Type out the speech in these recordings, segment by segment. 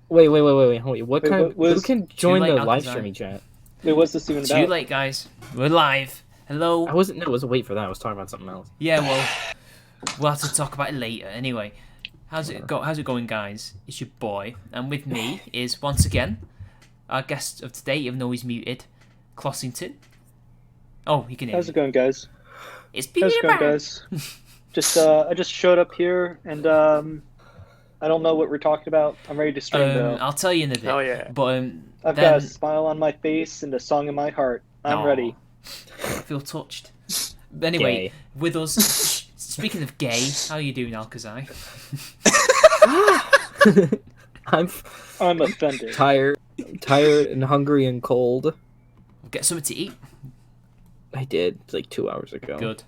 Wait. What Wait, kind of what who was can Too join late, the live Alcazar. streaming chat? wait, what's this even Too about? late, guys. We're live. I Hello. wasn't. No, it was a wait for that. I was talking about something else. Yeah, well, we'll have to talk about it later. Anyway, Uh, How's it going, guys? It's your boy, and with me is once again our guest of today, even though he's muted, Clossington. Oh, he can hear How's me. it going, guys? It's How's it going, Peter. guys? I just showed up here, and I don't know what we're talking about. I'm ready to stream though. I'll tell you in a Oh bit. yeah. But I've got a then, smile on my face and a song in my heart. I'm no, ready. I feel touched. But anyway, Gay. with us. Speaking of gay, how are you doing, Alcazar? I'm I'm offended. tired and hungry and cold. Get something to eat. I did like 2 hours ago. Good.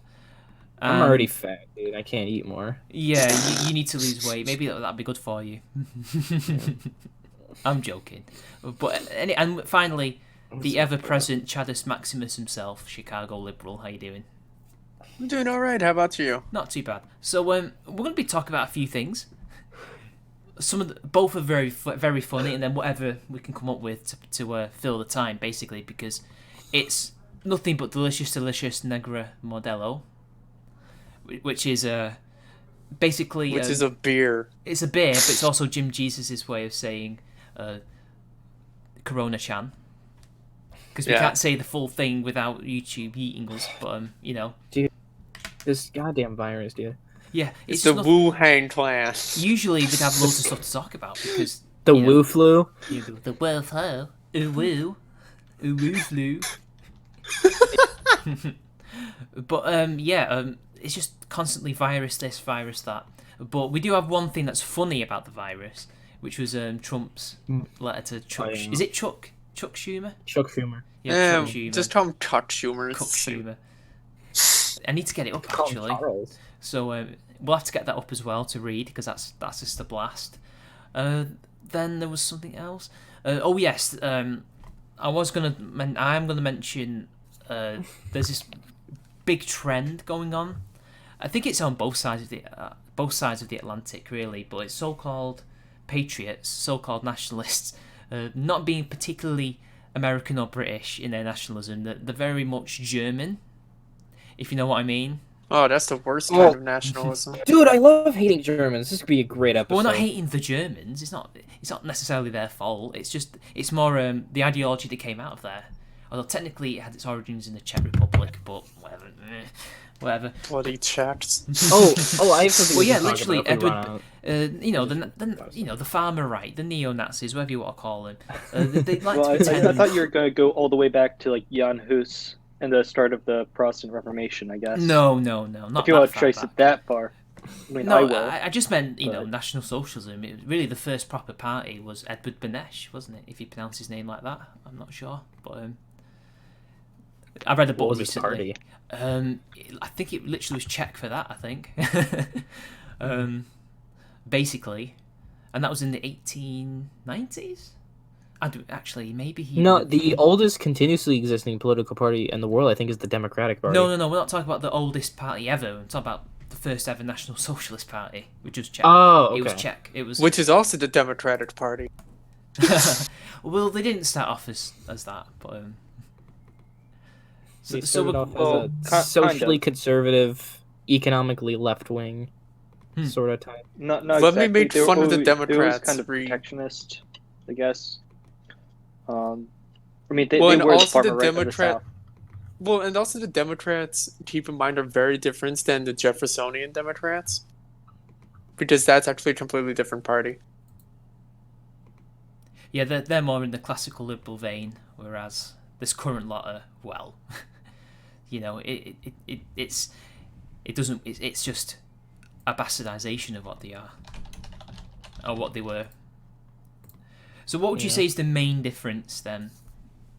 I'm already fat, dude. I can't eat more. Yeah, you need to lose weight. Maybe that'd be good for you. I'm joking. And finally, the ever-present Chadus Maximus himself, Chicago liberal. How you doing? I'm doing all right. How about you? Not too bad. So we're going to be talking about a few things. Both are very funny, and then whatever we can come up with to fill the time, basically, because it's nothing but delicious Negra Modelo, which is basically Which is a beer. it's a beer, but it's also Jim Jesus's way of saying Corona Chan. Because we can't say the full thing without YouTube eating us, but This goddamn virus, dude. yeah, It's the Wuhan clan. Usually we'd have loads of stuff to talk about because The Wu flu. the world ho ooh woo flu. But it's just constantly virus this, virus that. But we do have one thing that's funny about the virus, which was Trump's letter to Chuck. Oh, yeah. Is it Chuck? Chuck Schumer? Chuck Schumer. Yeah, Chuck Schumer. Just call him Chuck Schumer. Chuck Schumer. I need to get it up Call him actually. Charles. So we'll have to get that up as well to read because that's just a blast. Then there was something else. Oh yes, I'm gonna mention. There's this big trend going on. I think it's on both sides of the Atlantic, really. But it's so-called patriots, so-called nationalists, not being particularly American or British in their nationalism. They're very much German, if you know what I mean. Oh, that's the worst kind of nationalism. Dude, I love hating Germans. This could be a great episode. But we're not hating the Germans. It's not necessarily their fault. It's more the ideology that came out of there. Although technically it had its origins in the Czech Republic, but whatever. Whatever. Bloody Czechs. I have something. Well, we yeah, can talk literally, about if we Edward. run out. The farmer right, the neo-Nazis, whatever you want to call them. They like Well, to I pretend. thought you were going to go all the way back to like Jan Hus and the start of the Protestant Reformation, I guess. No, not If you that want to far trace back. it that far. I mean, I No, will. I just meant but- National Socialism. Really, the first proper party was Edward Benesch, wasn't it? If you pronounce his name like that, I'm not sure, but I read a book What was his recently. party? I think it literally was Czech for that. I think, basically, and that was in the 1890s. Actually, maybe he. No, the oldest continuously existing political party in the world, I think, is the Democratic Party. No. We're not talking about the oldest party ever. We're talking about the first ever National Socialist Party, which was Czech. Oh, okay. It was Czech. It was. Which is also the Democratic Party. Well, they didn't start off as that, but They so started off well, as a kind socially of. conservative, economically left-wing sort of type. Not Let me exactly. make They were fun of the always- Democrats. They was kind of Reed. protectionist, I guess. I mean, they Well, and were the also the farmer right of the Democrat. South. Well, and also the Democrats, keep in mind, are very different than the Jeffersonian Democrats. Because that's actually a completely different party. yeah, they're more in the classical liberal vein, whereas this current lot are it's just a bastardization of what they are or what they were. So, what would you say is the main difference then,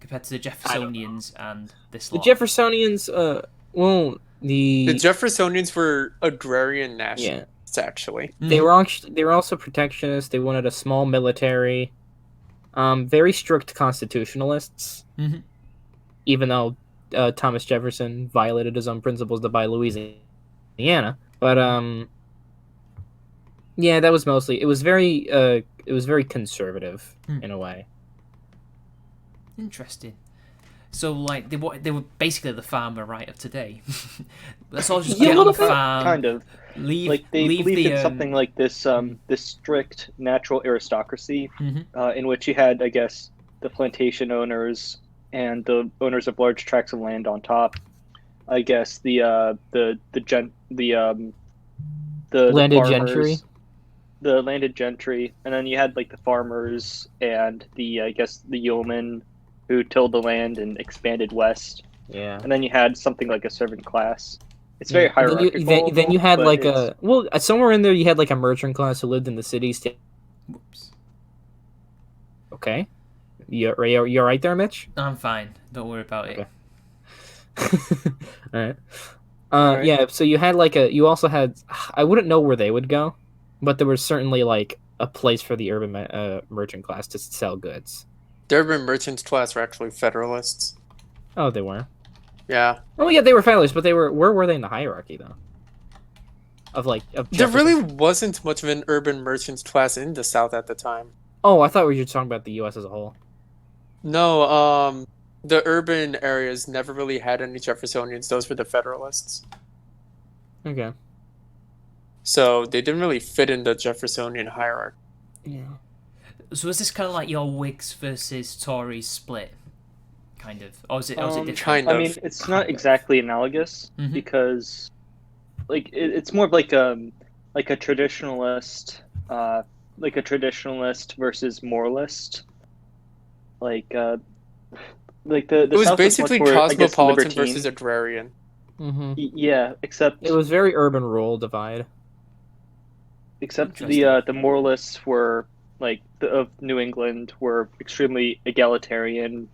compared to the Jeffersonians and this The lot? Jeffersonians, The Jeffersonians were agrarian nationalists, actually. they were also protectionists. They wanted a small military, very strict constitutionalists. Mhm. Even though Thomas Jefferson violated his own principles to buy Louisiana, but yeah, that was mostly. It was very it was very conservative in a way. Interesting. So like they were basically the farmer right of today. Let's all just Yeah, get a on the little bit. farm. Kind of. Leave Like they leave believed the in something like this strict natural aristocracy, in which you had, I guess, the plantation owners and the owners of large tracts of land on top. I guess the Landed gentry. farmers, the landed gentry, and then you had like the farmers and the, I guess, the yeomen who tilled the land and expanded west, Yeah. and then you had something like a servant class. It's very And hierarchical. then you had but like it's- somewhere in there you had like a merchant class who lived in the cities. Whoops. Okay, you're right there, Mitch. I'm fine. Don't worry about it. Okay. All right. Alright. Yeah. So you also had. I wouldn't know where they would go, but there was certainly like a place for the urban merchant class to sell goods. The urban merchants class were actually Federalists. Oh, they were. Yeah. Oh yeah, they were Federalists, but where were they in the hierarchy though? Of There Jefferson? really wasn't much of an urban merchants class in the South at the time. Oh, I thought we were just talking about the U.S. as a whole. No, the urban areas never really had any Jeffersonians. Those were the Federalists. Okay. So they didn't really fit in the Jeffersonian hierarchy. Yeah. So is this kind of like your Whigs versus Tories split, kind of, or is it different? Kind I of. mean, it's not exactly analogous Mhm. because, like, it's more of like a traditionalist, versus moralist. The It was South basically much more, I guess, cosmopolitan libertine. versus agrarian. Mm-hmm. Yeah, except It was very urban-rural divide. the moralists were of New England were extremely egalitarian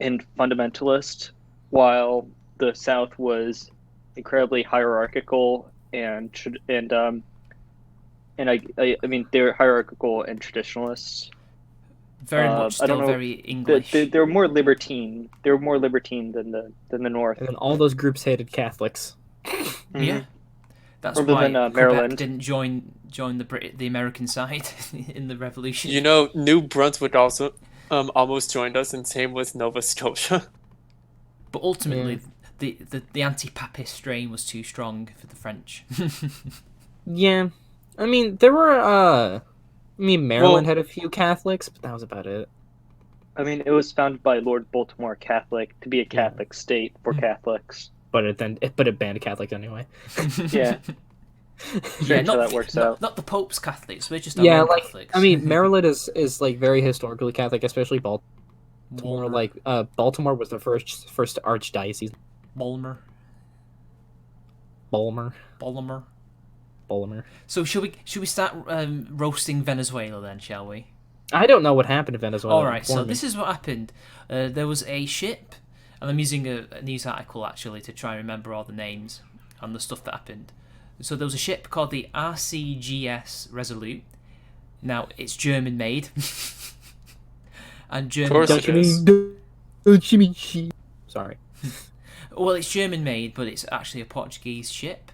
and fundamentalist, while the South was incredibly hierarchical I mean they're hierarchical and traditionalists. Very much I don't still know. very English. They're more libertine. They're more libertine than the North. And then all those groups hated Catholics. Yeah, that's Other why than, Quebec Maryland. didn't join the American side in the revolution. You know, New Brunswick also almost joined us, and same with Nova Scotia. But ultimately, the anti-papist strain was too strong for the French. Yeah. I mean, there were, Maryland had a few Catholics, but that was about it. I mean, it was founded by Lord Baltimore Catholic to be a Catholic state for Catholics. But it banned Catholics anyway. Yeah. Strange how that works out. Not the Pope's Catholics. We're just our own Catholics. I mean, Maryland is like very historically Catholic, especially Baltimore. Walmer. Like, Baltimore was the first archdiocese. Balmer. Balmer. So should we start roasting Venezuela then? Shall we? I don't know what happened to Venezuela. All right. So this is what happened. There was a ship, and I'm using a news article actually to try and remember all the names and the stuff that happened. So there was a ship called the RCGS Resolute. Now it's German made. And German. Of course it is. Sorry. Well, it's German made, but it's actually a Portuguese ship.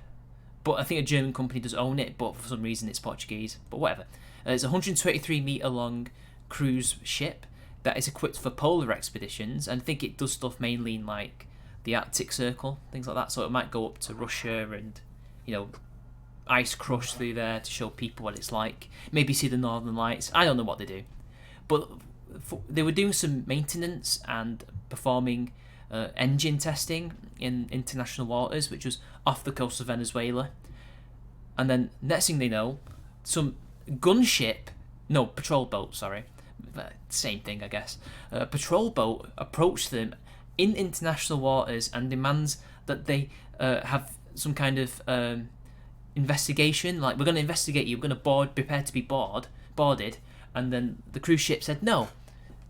But I think a German company does own it, but for some reason it's Portuguese. But whatever. It's a 123-meter long cruise ship that is equipped for polar expeditions, and I think it does stuff mainly in like the Arctic Circle, things like that. So it might go up to Russia and, ice crush through there to show people what it's like. Maybe see the Northern Lights. I don't know what they do, but they were doing some maintenance and performing engine testing in international waters, which was off the coast of Venezuela. And then next thing they know, some patrol boat, sorry, same thing I guess, a patrol boat approached them in international waters and demands that they have some kind of investigation, like, we're going to investigate you, we're going to prepare to be boarded. And then the cruise ship said, no,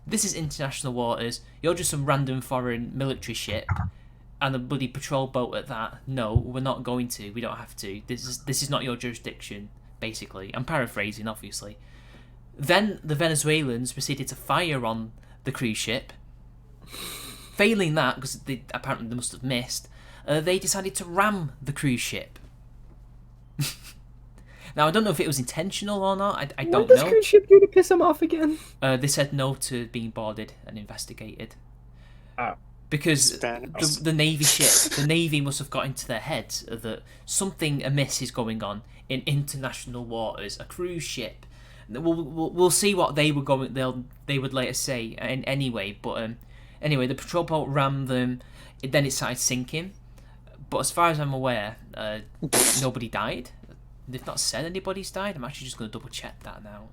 this is international waters, you're just some random foreign military ship, and a bloody patrol boat at that. No, we're not going to, we don't have to, this is not your jurisdiction, basically. I'm paraphrasing, obviously. Then the Venezuelans proceeded to fire on the cruise ship. Failing that, because apparently they must have missed, they decided to ram the cruise ship. Now I don't know if it was intentional or not. I What don't does know. cruise ship do to piss him off again? They said no to being boarded and investigated. Oh. Because Spanish. the Navy must have got into their heads that something amiss is going on in international waters. A cruise ship. We'll see what they would later say in anyway. But anyway, the patrol boat rammed them. Then it started sinking. But as far as I'm aware, nobody died. They've not said anybody's died. I'm actually just going to double check that now.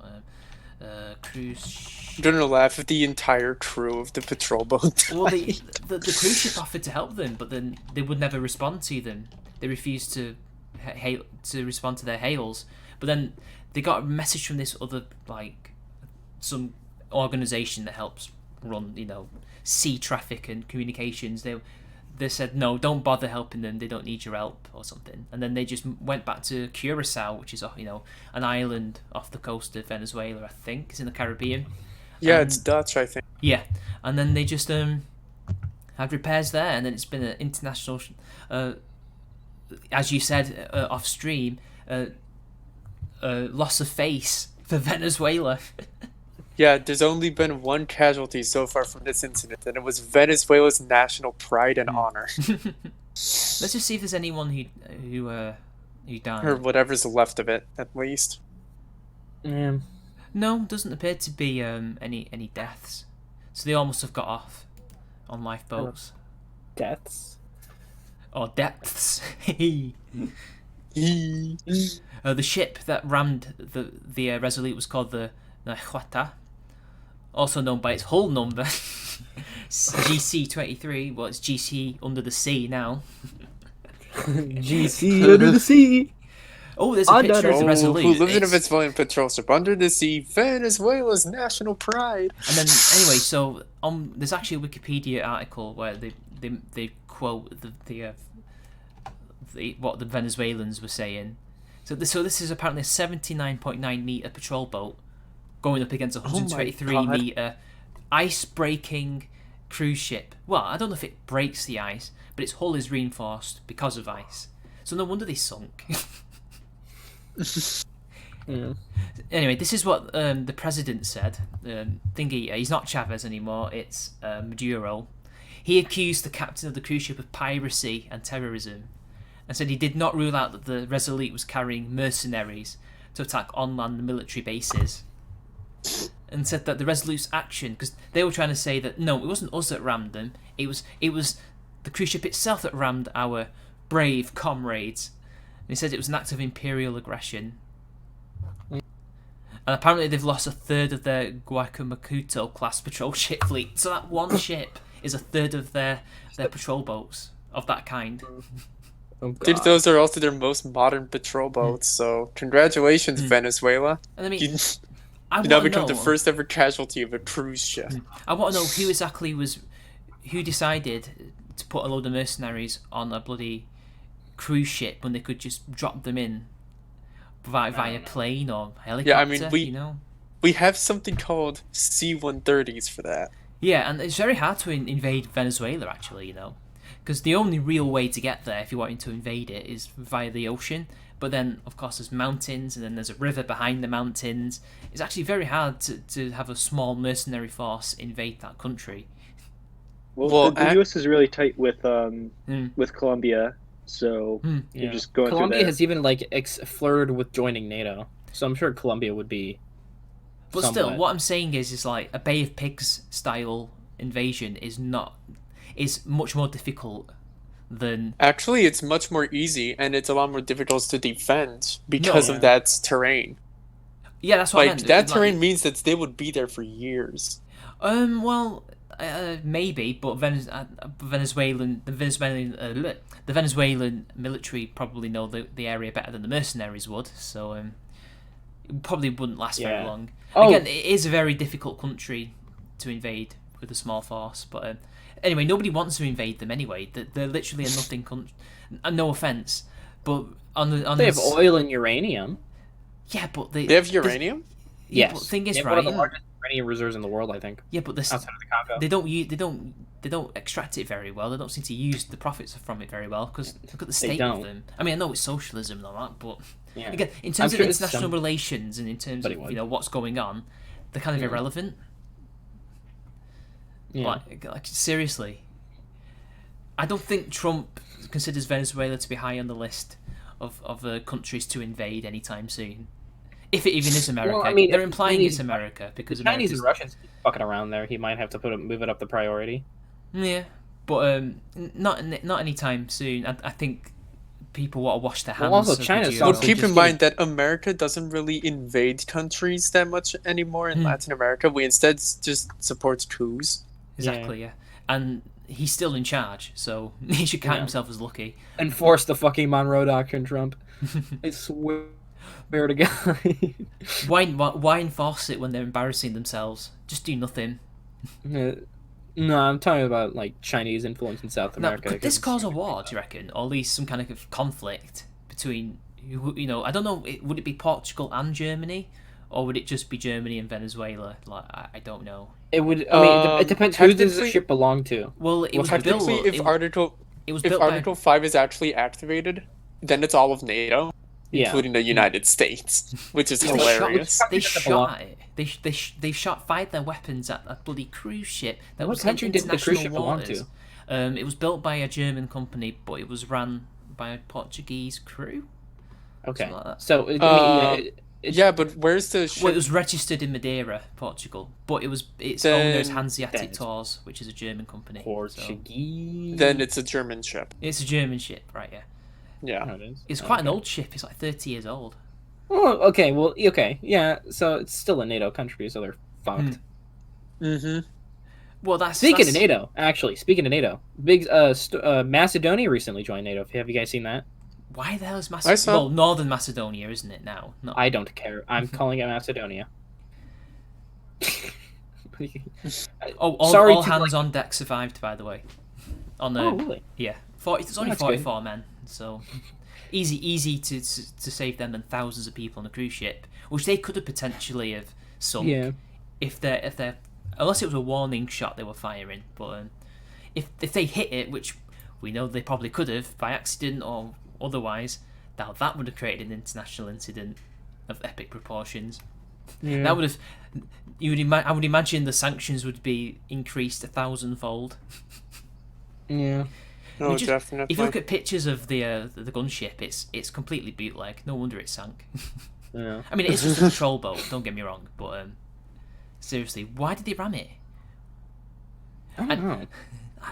Cruise. I'm gonna laugh if the entire crew of the patrol boat died. Well, the cruise ship offered to help them, but then they would never respond to them. They refused to respond to their hails. But then they got a message from this other some organization that helps run sea traffic and communications. They said no, don't bother helping them. They don't need your help or something. And then they just went back to Curacao, which is an island off the coast of Venezuela. I think it's in the Caribbean. Yeah, it's Dutch, I think. Yeah, and then they just had repairs there, and then it's been an international, as you said off stream, loss of face for Venezuela. Yeah, there's only been one casualty so far from this incident, and it was Venezuela's national pride and honor. Let's just see if there's anyone who died. Or whatever's left of it, at least. Yeah. No, doesn't appear to be any deaths. So they all must have got off on lifeboats. Deaths? Or depths. The ship that rammed the Resolute was called the Nahuatl, also known by its hull number, GC-23. Well, it's GC under the sea now. GC under the sea. Oh, there's a picture of the Resolute. Who lives in a Venezuelan patrol ship under the sea, Venezuela's national pride. And then, anyway, so there's actually a Wikipedia article where they quote what the Venezuelans were saying. So this is apparently a 79.9 meter patrol boat going up against a 123 meter ice-breaking cruise ship. Well, I don't know if it breaks the ice, but its hull is reinforced because of ice. So no wonder they sunk. Yeah. Anyway, this is what the president said. He's not Chavez anymore, it's Maduro. He accused the captain of the cruise ship of piracy and terrorism, and said he did not rule out that the Resolute was carrying mercenaries to attack on-land military bases. And said that the Resolute's action, because they were trying to say that no, it wasn't us that rammed them, it was the cruise ship itself that rammed our brave comrades. And he said it was an act of imperial aggression. And apparently they've lost a third of their Guacamocuto class patrol ship fleet. So that one ship is a third of their patrol boats of that kind. Oh, God. Dude, those are also their most modern patrol boats, so congratulations, Venezuela. And I mean, You now become the first ever casualty of a cruise ship. I want to know who decided to put a load of mercenaries on a bloody cruise ship when they could just drop them in via plane or helicopter. Yeah, I mean, we have something called C-130s for that. Yeah, and it's very hard to invade Venezuela, actually, because the only real way to get there if you're wanting to invade it is via the ocean. But then, of course, there's mountains, and then there's a river behind the mountains. It's actually very hard to have a small mercenary force invade that country. Well, the U.S. is really tight with Colombia, so you're just going through Colombia there. has even flirted with joining NATO, so I'm sure Colombia would be. But somewhat. still, what I'm saying is like a Bay of Pigs style invasion is much more difficult than. Actually, it's much more easy, and it's a lot more difficult to defend because of that terrain. Yeah, that's what I meant. That terrain means that they would be there for years. Well, maybe, but the Venezuelan military probably know the area better than the mercenaries would, so it probably wouldn't last very long. Again, it is a very difficult country to invade with a small force, but anyway, nobody wants to invade them anyway. They're literally a nothing country. No offense, but they have oil and uranium. Yeah, but they have uranium. Yeah, but the thing is, one of the largest uranium reserves in the world, I think. Yeah, but outside of the Congo, they don't extract it very well. They don't seem to use the profits from it very well because look at the state of them. I mean, I know it's socialism and all that, but Yeah. Again, in I'm terms of sure it's international relations and in terms of Somebody would. what's going on, they're kind of Yeah. irrelevant. Yeah. Like seriously, I don't think Trump considers Venezuela to be high on the list of countries to invade anytime soon. If it even is America. Well, I mean, they're if the implying Chinese it's America because the Chinese America's... and Russians keep fucking around there, he might have to move it up the priority. Yeah, but not anytime soon. I think people want to wash their hands. Well, also, of China's Maduro. also But keep just in mind that America doesn't really invade countries that much anymore in Latin America. We instead just support coups. Exactly, yeah. And he's still in charge, so he should count himself as lucky. Enforce the fucking Monroe Doctrine, Trump. I swear to God. Why enforce it when they're embarrassing themselves? Just do nothing. No, I'm talking about like Chinese influence in South Now, America. could this cause a war, do you reckon? Or at least some kind of conflict between, I don't know, would it be Portugal and Germany? Or would it just be Germany and Venezuela? Like, I don't know. It would. I mean, it depends. Who does the ship belong to? Well, it was built. Technically, if Article 5 is actually activated, then it's all of NATO, including the United States, which is hilarious. They shot it. They fired their weapons at a bloody cruise ship that was in country did the cruise ship international belong waters. to? It was built by a German company, but it was run by a Portuguese crew. Okay, Like that. so yeah, but where's the ship? Well, it was registered in Madeira, Portugal, but its owner is Hanseatic Tours, which is a German company. Portuguese. Then it's a German ship. It's a German ship, right? Yeah. Yeah. It's quite an old ship. It's like 30 years old. Oh, okay. Well, okay. Yeah. So it's still a NATO country, so they're fucked. Mm-hmm. Well, Speaking of NATO, big Macedonia recently joined NATO. Have you guys seen that? Why the hell is Macedonia? Well, Northern Macedonia, isn't it now? I don't care. I'm calling it Macedonia. All hands on deck survived, by the way. Really? Yeah, it's only 44 men, so easy to save them and thousands of people on a cruise ship, which they could have potentially have sunk. Yeah. If they're unless it was a warning shot they were firing, but if they hit it, which we know they probably could have by accident or otherwise, that would have created an international incident of epic proportions. Yeah. That would have. I would imagine the sanctions would be increased 1,000-fold. Yeah. No, definitely. If you look at pictures of the gunship, it's completely bootleg. No wonder it sank. Yeah. I mean, it's just a patrol boat. Don't get me wrong, but seriously, why did they ram it? I don't know.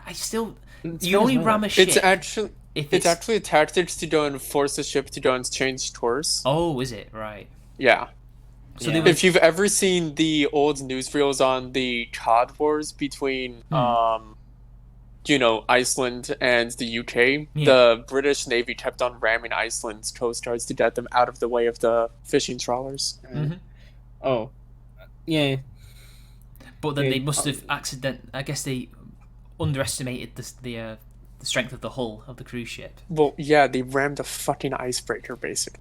I still. You only ram a ship. It's actually a tactic to go and force the ship to go and change course. Oh, is it? Right. Yeah. So if you've ever seen the old newsreels on the Cod Wars between, Iceland and the UK, the British Navy kept on ramming Iceland's coast guards to get them out of the way of the fishing trawlers. Mm-hmm. Oh, yeah. But then they must have I guess they underestimated the strength of the hull of the cruise ship. Well, yeah, they rammed a fucking icebreaker, basically.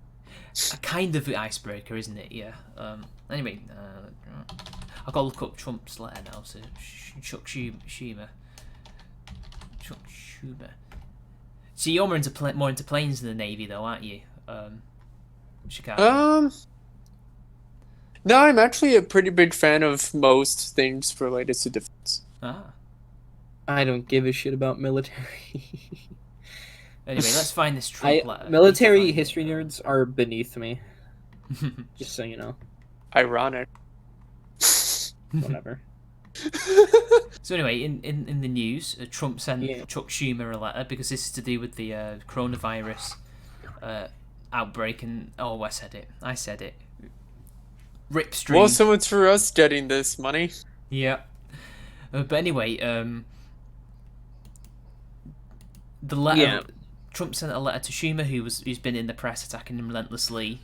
A kind of icebreaker, isn't it? Yeah. Anyway, I've got to look up Trump's letter now. So Chuck Schumer. So you're more into planes than the Navy, though, aren't you? Chicago. No, I'm actually a pretty big fan of most things related to defense. I don't give a shit about military. Anyway, let's find this Trump letter. Military history nerds are beneath me. Just so you know. Ironic. Whatever. So anyway, in the news, Trump sent Chuck Schumer a letter because this is to do with the coronavirus outbreak, and I said it. Rip stream. Well, so much for us getting this money. Yeah. But anyway, the letter. Yeah. Trump sent a letter to Schumer, who's been in the press attacking him relentlessly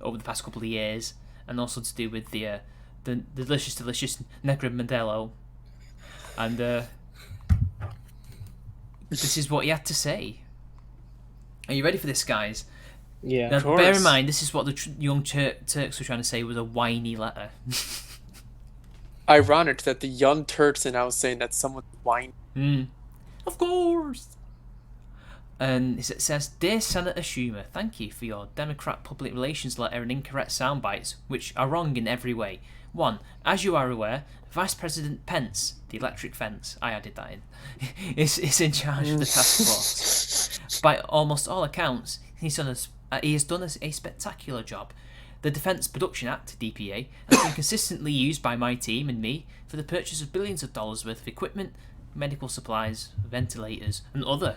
over the past couple of years, and also to do with the delicious Negro Modelo. And this is what he had to say. Are you ready for this, guys? Yeah. Now, bear in mind, this is what the young Turks were trying to say was a whiny letter. Ironic that the young Turks are now saying that someone's whiny. Of course. And it says, "Dear Senator Schumer, thank you for your Democrat public relations letter and incorrect sound bites, which are wrong in every way. 1. As you are aware, Vice President Pence, the electric fence, I added that in, is in charge of the task force. By almost all accounts, he has done a spectacular job. The Defence Production Act, DPA, has been consistently used by my team and me for the purchase of billions of dollars worth of equipment, medical supplies, ventilators, and other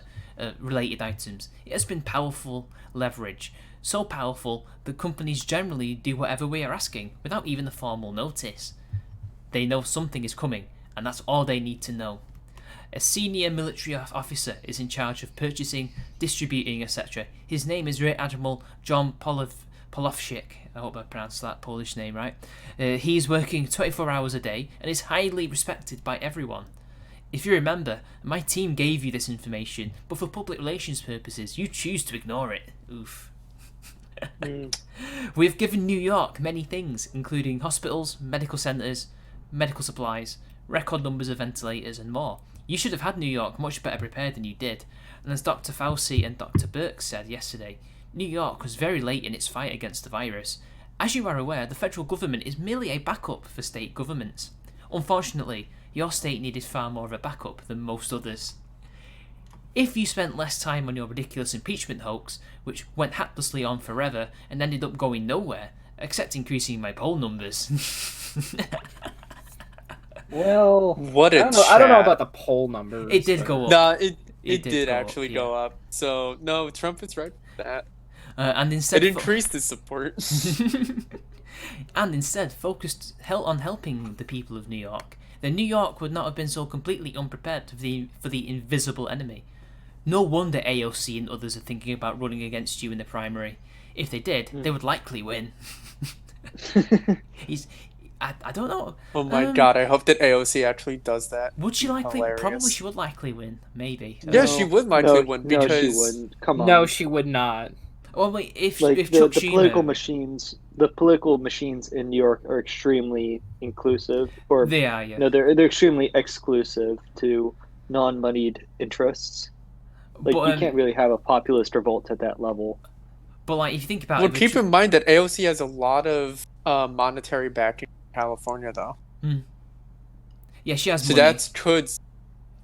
related items. It has been powerful leverage, so powerful that companies generally do whatever we are asking without even a formal notice. They know something is coming, and that's all they need to know. A senior military officer is in charge of purchasing, distributing, etc. His name is Rear Admiral John Polowczyk. I hope I pronounced that Polish name right. He's working 24 hours a day and is highly respected by everyone. If you remember, my team gave you this information, but for public relations purposes, you choose to ignore it. Oof. We've given New York many things, including hospitals, medical centres, medical supplies, record numbers of ventilators, and more. You should have had New York much better prepared than you did. And as Dr. Fauci and Dr. Birx said yesterday, New York was very late in its fight against the virus. As you are aware, the federal government is merely a backup for state governments. Unfortunately, your state needed far more of a backup than most others. If you spent less time on your ridiculous impeachment hoax, which went haplessly on forever and ended up going nowhere, except increasing my poll numbers." Well, What a I don't know about the poll numbers. It did go up. No, it did did go actually up, go up. So no, Trump is right for that. And instead It increased his support. and instead focused on helping the people of New York, then New York would not have been so completely unprepared for the invisible enemy. No wonder AOC and others are thinking about running against you in the primary. If they did, they would likely win. I don't know. Oh my god, I hope that AOC actually does that. Would she likely? Hilarious. Probably she would likely win. Maybe. Yeah, she would likely win because no, she wouldn't. Come on. No, she would not. Well, wait, if Like if the Chuck political Schumer, the political machines in New York are extremely inclusive, or they are, yeah. no, they're extremely exclusive to non-moneyed interests. Like But, you can't really have a populist revolt at that level. But like, if you think about well, it, keep in mind that AOC has a lot of monetary backing in California, though. yeah, she has So money.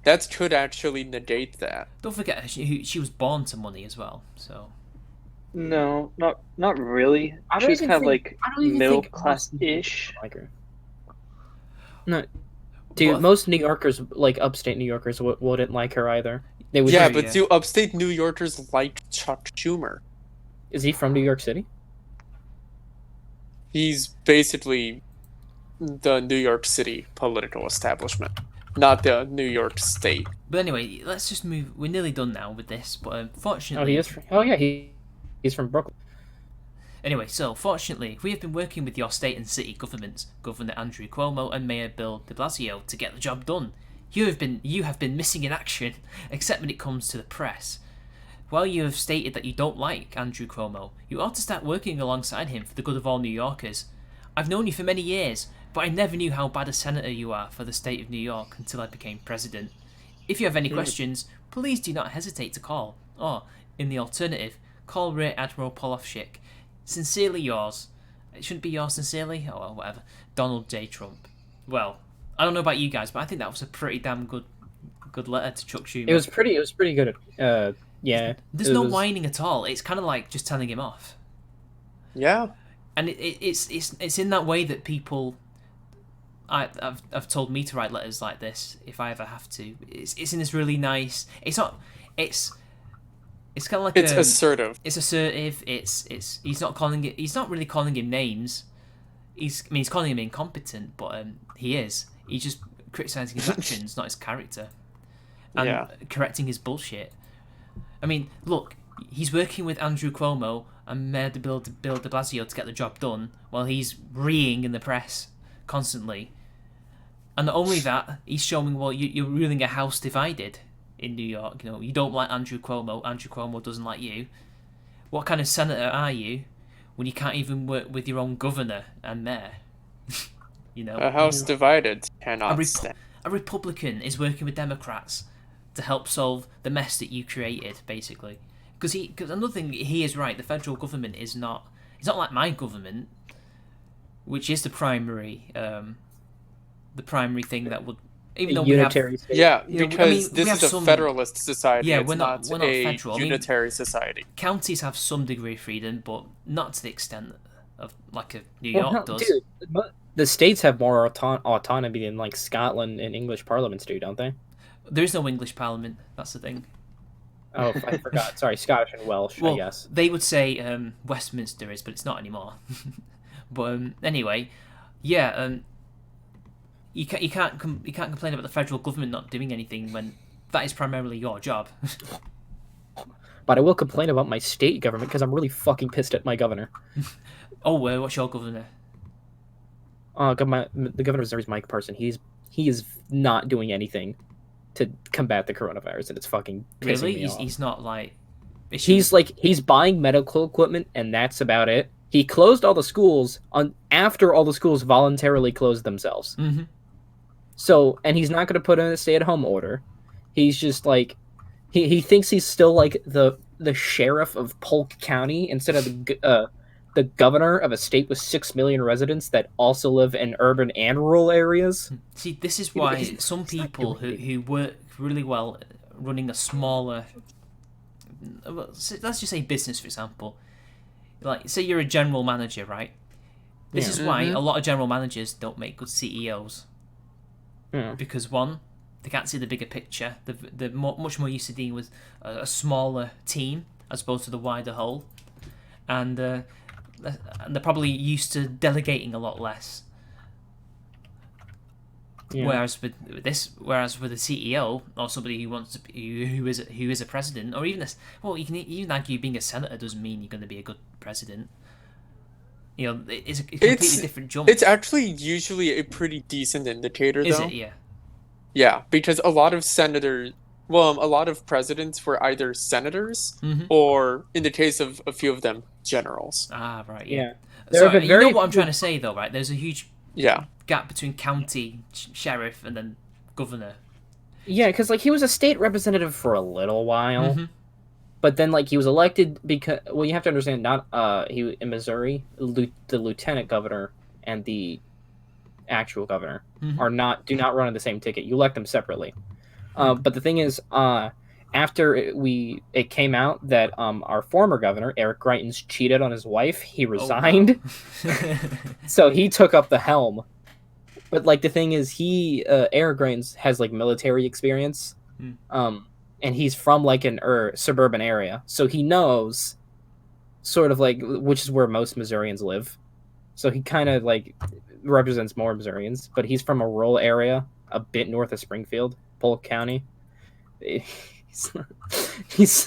that could actually negate that. Don't forget, she was born to money as well. So No, not really. I don't She's even kind of think- like I don't even middle think class most ish. like her. No, dude, But- most New Yorkers, like upstate New Yorkers, wouldn't like her either. They would. Yeah, True, but yeah. do upstate New Yorkers like Chuck Schumer? Is he from New York City? He's basically the New York City political establishment, not the New York State. But anyway, let's just move. We're nearly done now with this, but Oh, fortunately, he is. Oh yeah, he's from Brooklyn. Anyway, so fortunately, we have been working with your state and city governments, Governor Andrew Cuomo and Mayor Bill de Blasio, to get the job done. You have been missing in action, except when it comes to the press. While you have stated that you don't like Andrew Cuomo, you ought to start working alongside him for the good of all New Yorkers. I've known you for many years, but I never knew how bad a senator you are for the state of New York until I became president. If you have any questions, please do not hesitate to call, or, in the alternative, call Rear Admiral Polowczyk. Sincerely yours. It shouldn't be yours sincerely, or well, whatever. Donald J. Trump. Well, I don't know about you guys, but I think that was a pretty damn good letter to Chuck Schumer. It was pretty good. Yeah. There's no whining at all. It's kind of like just telling him off. Yeah. And it's in that way that people I've told me to write letters like this if I ever have to. It's in this really nice. It's not. It's kind of like It's assertive. It's assertive. It's he's not calling it. He's not really calling him names. He's calling him incompetent, but he is. He's just criticizing his actions, not his character, and correcting his bullshit. I mean, look, he's working with Andrew Cuomo and Mayor Bill de Blasio to get the job done, while he's reeing in the press constantly. And not only that, he's showing, well, you're ruling a house divided in New York. You know, you don't like Andrew Cuomo. Andrew Cuomo doesn't like you. What kind of senator are you when you can't even work with your own governor and mayor? You know, A house divided cannot stand. a Republican is working with Democrats to help solve the mess that you created, basically. Because another thing, he is right. The federal government is not. It's not like my government, which is the primary thing that would. Even though we have, Unitary state. Yeah, you know, because we this have is a some. federalist society. Yeah, It's not we're not a federal. unitary society. Counties have some degree of freedom, but not to the extent of like a New Well, York does. dude, the states have more autonomy than like Scotland and English parliaments do, don't they? There is no English Parliament. That's the thing. Oh, I forgot. Sorry, Scottish and Welsh, I Well, guess. they would say Westminster is, but it's not anymore. But anyway, yeah, you can't complain about the federal government not doing anything when that is primarily your job. But I will complain about my state government because I'm really fucking pissed at my governor. Oh, what's your governor? The governor of Missouri is Mike Parson. He is not doing anything to combat the coronavirus, and it's fucking pissing Really? me off. He's not like. He's buying medical equipment, and that's about it. He closed all the schools after all the schools voluntarily closed themselves. Mm-hmm. So, and he's not going to put in a stay-at-home order. He's just like, he thinks he's still like the sheriff of Polk County instead of the governor of a state with 6 million residents that also live in urban and rural areas. See, this is why some people who work really well running a smaller, let's just say business, for example, like say you're a general manager, right? This is why a lot of general managers don't make good CEOs. Yeah. Because one, they can't see the bigger picture. They're much more used to dealing with a smaller team as opposed to the wider whole, and they're probably used to delegating a lot less. Yeah. Whereas with a CEO or somebody who wants to who is a president, or even you can even argue being a senator doesn't mean you're going to be a good president. You know, it's a completely different jump. It's actually usually a pretty decent indicator, though. Is it? Yeah. Yeah, because a lot of presidents were either senators or, in the case of a few of them, generals. Ah, right. Yeah. So you know what I'm trying to say, though, right? There's a huge gap between county sheriff and then governor. Yeah, because like he was a state representative for a little while, but then like he was elected because you have to understand he in Missouri the lieutenant governor and the actual governor do not run on the same ticket. You elect them separately. But the thing is, after it came out that our former governor Eric Greitens cheated on his wife, he resigned. So he took up the helm. But like the thing is, Eric Greitens has like military experience, and he's from like an suburban area, so he knows sort of like which is where most Missourians live. So he kind of like represents more Missourians, but he's from a rural area a bit north of Springfield, Polk County. He's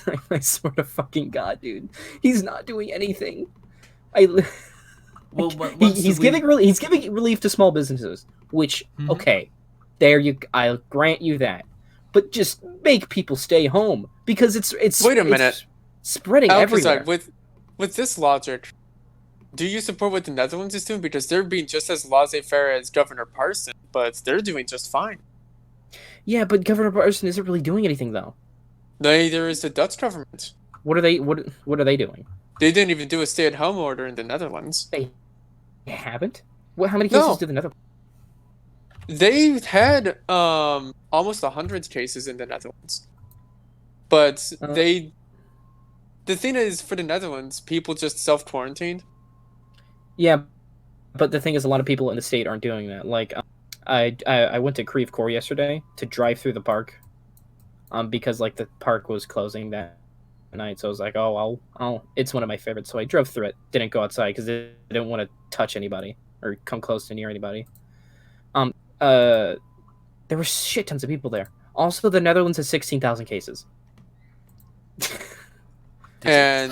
like, I swear to fucking God, dude, he's not doing anything. He's giving relief to small businesses, which okay, I'll grant you that, but just make people stay home because it's wait a minute, spreading everywhere. With this logic, do you support what the Netherlands is doing? Because they're being just as laissez-faire as Governor Parson, but they're doing just fine. Yeah, but Governor Parson isn't really doing anything though. Neither is the Dutch government. What are they doing? They didn't even do a stay-at-home order in the Netherlands. They haven't? How many cases did the Netherlands? They had almost 100 cases in the Netherlands. But the thing is, for the Netherlands, people just self-quarantined. Yeah, but the thing is, a lot of people in the state aren't doing that. Like, I went to Creve Coeur yesterday to drive through the park, because like the park was closing that night. So I was like, oh, it's one of my favorites. So I drove through it. Didn't go outside because I didn't want to touch anybody or come close to near anybody. There were shit tons of people there. Also, the Netherlands has 16,000 cases. And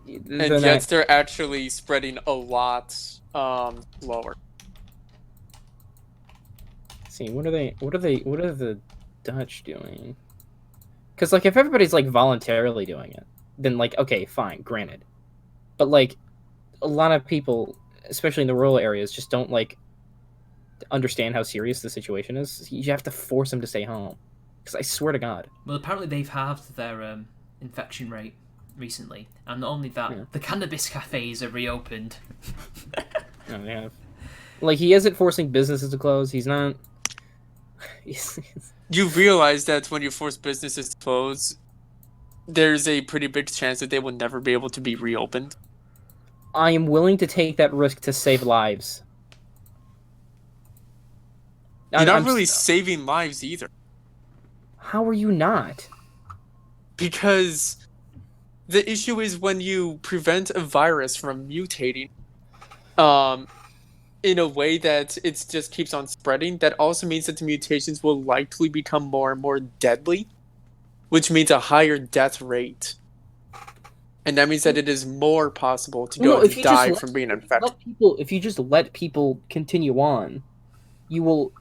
yet they're actually spreading a lot lower. See, what are the Dutch doing? Because like if everybody's like voluntarily doing it, then like okay, fine, granted. But like a lot of people, especially in the rural areas, just don't like understand how serious the situation is. You have to force them to stay home. Because I swear to God. Well, apparently they've halved their infection rate recently, and not only that, the cannabis cafes are reopened. Oh, yeah. Like, he isn't forcing businesses to close. He's not. You realize that when you force businesses to close, there's a pretty big chance that they will never be able to be reopened. I am willing to take that risk to save lives. You're not really saving lives either. How are you not? Because the issue is when you prevent a virus from mutating in a way that it just keeps on spreading, that also means that the mutations will likely become more and more deadly, which means a higher death rate. And that means that it is more possible to go and die from being infected. If you just let people continue on, you will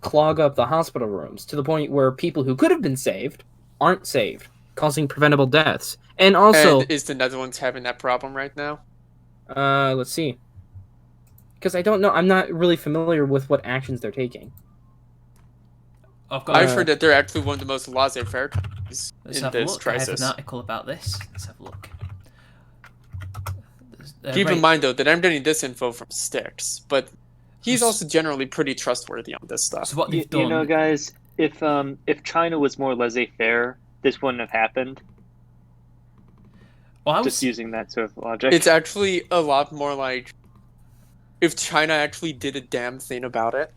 clog up the hospital rooms to the point where people who could have been saved aren't saved, causing preventable deaths. And also... And is the Netherlands having that problem right now? Let's see. Because I don't know. I'm not really familiar with what actions they're taking. I've heard that they're actually one of the most laissez-faire countries in this crisis. I have an article about this. Let's have a look. Keep in mind, though, that I'm getting this info from Styx, but he's also generally pretty trustworthy on this stuff. So what they've done... You know, guys, if China was more laissez-faire, this wouldn't have happened. Well, just using that sort of logic. It's actually a lot more like if China actually did a damn thing about it,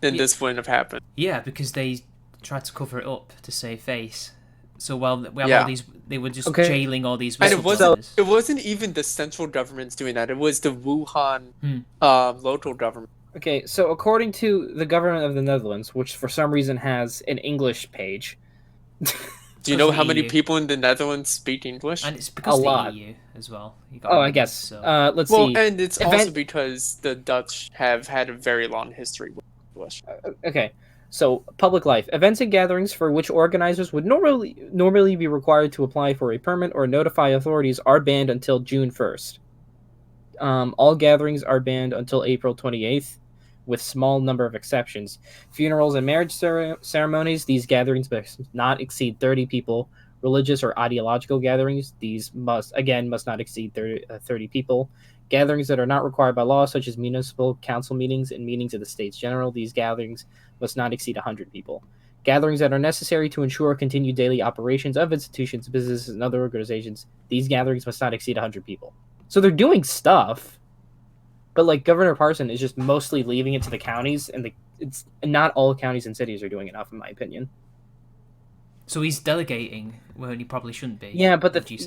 then this wouldn't have happened. Yeah, because they tried to cover it up to save face. So while we have all these, they were just jailing all these whistleblowers. And it wasn't even the central government's doing that. It was the Wuhan local government. Okay, so according to the government of the Netherlands, which for some reason has an English page. Do you know how many people in the Netherlands speak English? And it's because of the EU as well. I guess. So. Let's see. Well, and it's also because the Dutch have had a very long history with English. Okay. So, public life. Events and gatherings for which organizers would normally be required to apply for a permit or notify authorities are banned until June 1st. All gatherings are banned until April 28th, with small number of exceptions. Funerals and marriage ceremonies, these gatherings must not exceed 30 people. Religious or ideological gatherings, these must not exceed 30 people. Gatherings that are not required by law, such as municipal council meetings and meetings of the States General, these gatherings must not exceed 100 people. Gatherings that are necessary to ensure continued daily operations of institutions, businesses, and other organizations, these gatherings must not exceed 100 people. So they're doing stuff, but like Governor Parson is just mostly leaving it to the counties, and it's not all counties and cities are doing enough, in my opinion. So he's delegating where he probably shouldn't be. Yeah, but he's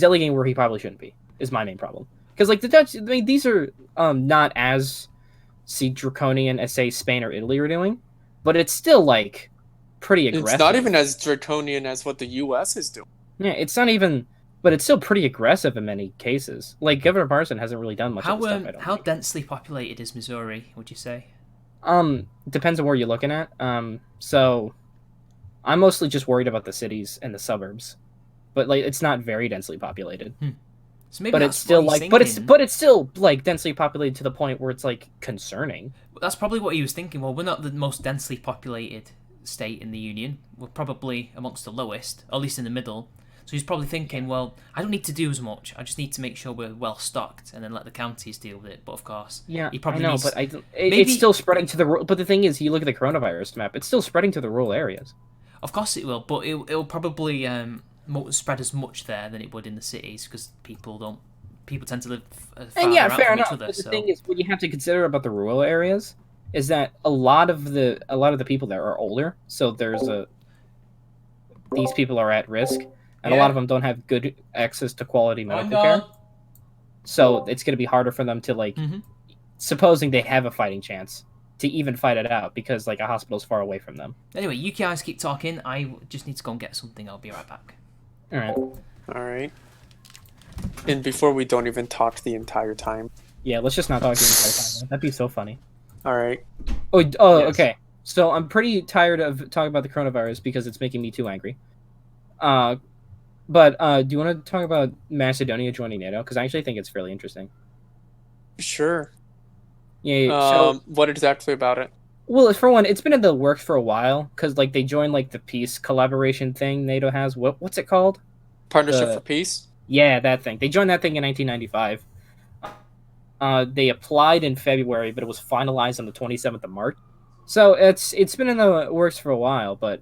delegating where he probably shouldn't be. Is my main problem. Because like the Dutch, I mean, these are not as draconian as say Spain or Italy are doing, but it's still like pretty aggressive. It's not even as draconian as what the U.S. is doing. Yeah, it's not even, but it's still pretty aggressive in many cases. Like Governor Parson hasn't really done much of the stuff. How densely populated is Missouri? Would you say? Depends on where you're looking at. So I'm mostly just worried about the cities and the suburbs, but like it's not very densely populated. So maybe but it's still like, but it's still like densely populated to the point where it's like concerning. That's probably what he was thinking. Well, we're not the most densely populated state in the union. We're probably amongst the lowest, or at least in the middle. So he's probably thinking, well, I don't need to do as much. I just need to make sure we're well stocked, and then let the counties deal with it. But of course, he probably it's still spreading to the. But the thing is, you look at the coronavirus map; it's still spreading to the rural areas. Of course, it will, but it'll probably spread as much there than it would in the cities because people tend to live far out fair from enough. each other. But the thing is, what you have to consider about the rural areas is that a lot of the people there are older, so these people are at risk, and a lot of them don't have good access to quality medical care. So it's going to be harder for them to like, supposing they have a fighting chance, to even fight it out because like a hospital's far away from them. Anyway, you guys keep talking. I just need to go and get something. I'll be right back. All right. And before we don't even talk the entire time. Yeah, let's just not talk the entire time. That'd be so funny. All right. Yes. Okay. So I'm pretty tired of talking about the coronavirus because it's making me too angry. But do you want to talk about Macedonia joining NATO? Because I actually think it's fairly interesting. Sure. Yeah. What exactly about it? Well, for one, it's been in the works for a while because like they joined like the peace collaboration thing NATO has. What's it called? Partnership for Peace. Yeah, that thing. They joined that thing in 1995. They applied in February, but it was finalized on the 27th of March. So it's been in the works for a while, but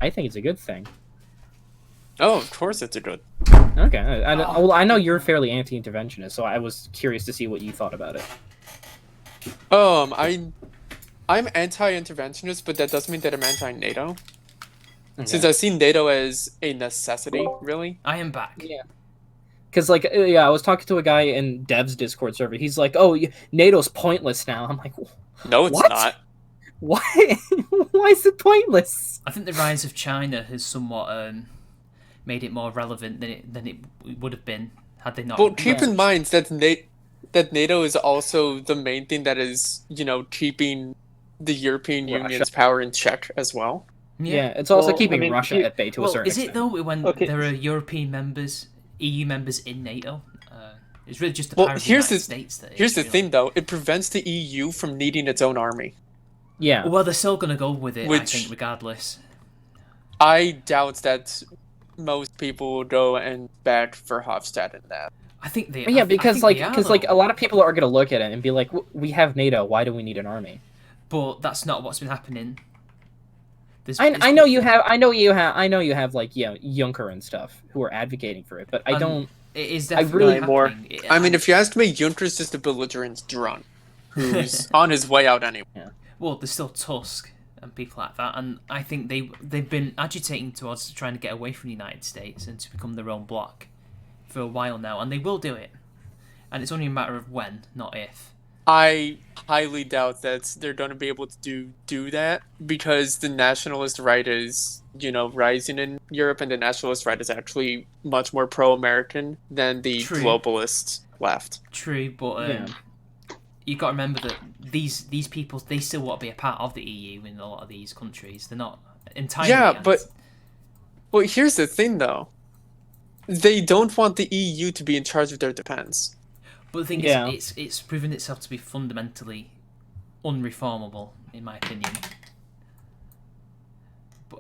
I think it's a good thing. Oh, of course it's a good. Okay, I know you're fairly anti-interventionist, so I was curious to see what you thought about it. I'm anti-interventionist, but that doesn't mean that I'm anti-NATO. Okay. Since I see NATO as a necessity, really. I am back. Yeah. Because, like, yeah, I was talking to a guy in Dev's Discord server. He's like, oh, NATO's pointless now. I'm like, No, it's what? not. Why? Why is it pointless? I think the rise of China has somewhat made it more relevant than it would have been had they not. Well, keep in mind that NATO is also the main thing that is, keeping the European Union's power in check as well. Yeah, it's also keeping Russia at bay to a certain extent. Is it though when there are European members, EU members in NATO? It's really just the power of the United States. Here's the thing, though. It prevents the EU from needing its own army. Yeah. Well, they're still going to go with it, I think, regardless. I doubt that most people will go and back Verhofstadt in that. I think they. Yeah, because a lot of people are going to look at it and be like, "We have NATO. Why do we need an army?" But that's not what's been happening. I know you have like Juncker and stuff who are advocating for it, but I don't. It is definitely more. I mean, if you ask me, Juncker's just a belligerent drunk who's on his way out anyway. Yeah. Well, there's still Tusk and people like that, and I think they've been agitating towards trying to get away from the United States and to become their own bloc for a while now, and they will do it. And it's only a matter of when, not if. I highly doubt that they're going to be able to do that because the nationalist right is, rising in Europe, and the nationalist right is actually much more pro-American than the globalist left. True, but you got to remember that these people, they still want to be a part of the EU in a lot of these countries. They're not entirely. Yeah, well, here's the thing, though. They don't want the EU to be in charge of their defense. But the thing is, it's proven itself to be fundamentally unreformable, in my opinion.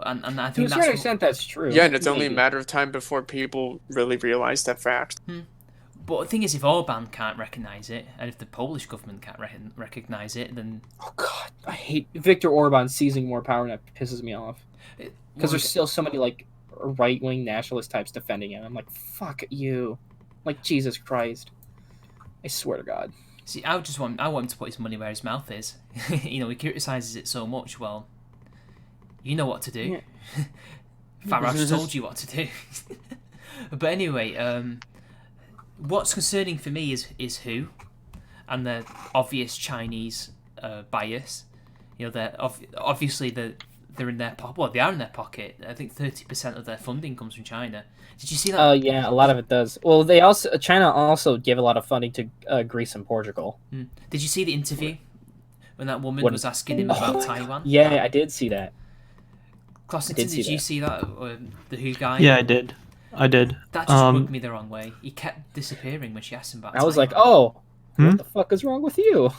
And I think to a certain extent that's true. Yeah, and it's only a matter of time before people really realize that fact. But the thing is, if Orban can't recognise it, and if the Polish government can't recognise it, then... Oh god, I hate Viktor Orban seizing more power, and that pisses me off. Because there's still so many, like, right-wing nationalist types defending him. I'm like, fuck you. Like, Jesus Christ. I swear to God. See, I want him to put his money where his mouth is. He criticises it so much, well, you know what to do. Yeah. Farage told you what to do. But anyway, what's concerning for me is who, and the obvious Chinese bias. They're obviously they're in their pocket. Well, they are in their pocket. I think 30% of their funding comes from China. Did you see that? Yeah, a lot of it does. Well, China also gave a lot of funding to Greece and Portugal. Did you see the interview when that woman was asking him about Taiwan? Yeah, I did see that. Clossington, did you see that? The Who guy? Yeah, I did. That just rubbed me the wrong way. He kept disappearing when she asked him about Taiwan. I was like, oh, what the fuck is wrong with you?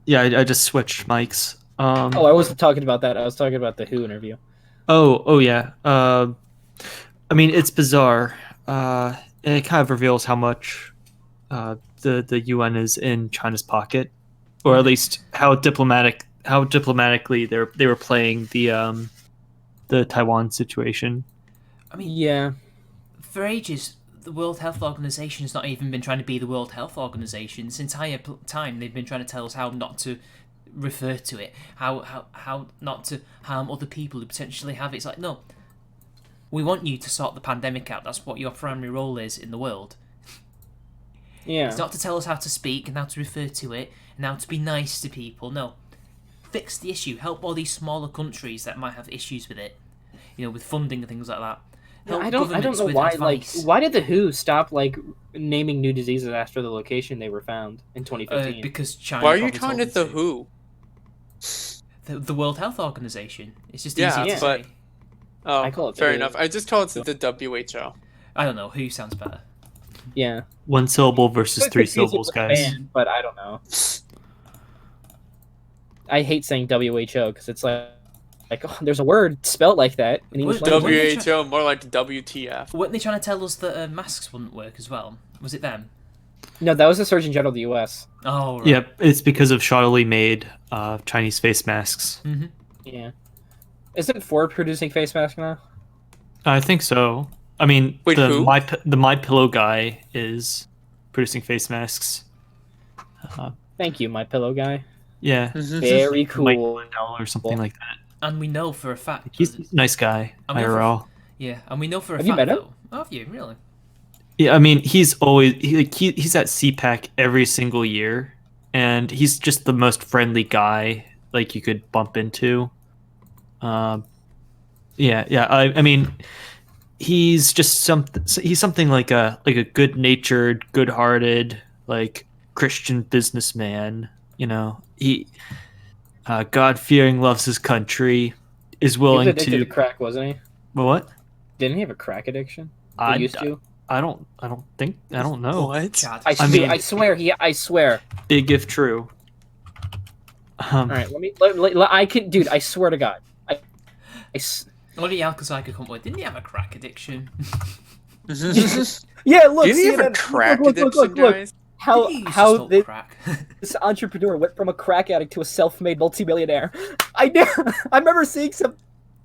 Yeah, I just switched mics. I wasn't talking about that. I was talking about the Who interview. Oh yeah. I mean, it's bizarre. And it kind of reveals how much the UN is in China's pocket, or at least how diplomatically they were playing the Taiwan situation. I mean, yeah. For ages, the World Health Organization has not even been trying to be the World Health Organization. This entire time, they've been trying to tell us how not to refer to it, how not to harm other people who potentially have it. It's like, no, we want you to sort the pandemic out. That's what your primary role is in the world. Yeah. It's not to tell us how to speak and how to refer to it and how to be nice to people. No. Fix the issue. Help all these smaller countries that might have issues with it, with funding and things like that. I don't know why. Advice. Like, why did the WHO stop naming new diseases after the location they were found in 2015? Because China. Why are you calling it the WHO? The World Health Organization. It's just easy to say. Oh, I call it fair enough. I just call it the WHO. I don't know. Who sounds better? Yeah. One syllable versus three syllables, guys. But I don't know. I hate saying WHO because it's like oh, there's a word spelt like that in English language. WHO, more like WTF. Weren't they trying to tell us that masks wouldn't work as well? Was it them? No, that was the Surgeon General of the U.S. Oh, right. Yep, it's because of shoddily made Chinese face masks. Mm-hmm. Yeah. Isn't Ford producing face masks now? I think so. I mean, Wait, the who? the My Pillow guy is producing face masks. Thank you, my pillow guy. Yeah, Very cool. Mike Lindell or something like that. And we know for a fact. He's a nice guy, I mean, IRL. Yeah, and we know for a Have fact. you met him? Though, oh, have you really? Yeah, I mean, he's always he's at CPAC every single year, and he's just the most friendly guy like you could bump into. Yeah. I mean, he's just something like a good-natured, good-hearted, like Christian businessman. You know, he God-fearing, loves his country, is He was willing addicted to to crack, wasn't he? what? Didn't he have a crack addiction? I He used to. I don't know. What? Chad. I swear. I swear. Big if true. All right, I can, dude. I swear to God. What did Alcazar come up with? Didn't he have a crack addiction? Yeah, look. Did he have a CNN, crack look, addiction, guys? How Did he used to how smoke this, crack? this entrepreneur went from a crack addict to a self-made multimillionaire. I remember seeing some.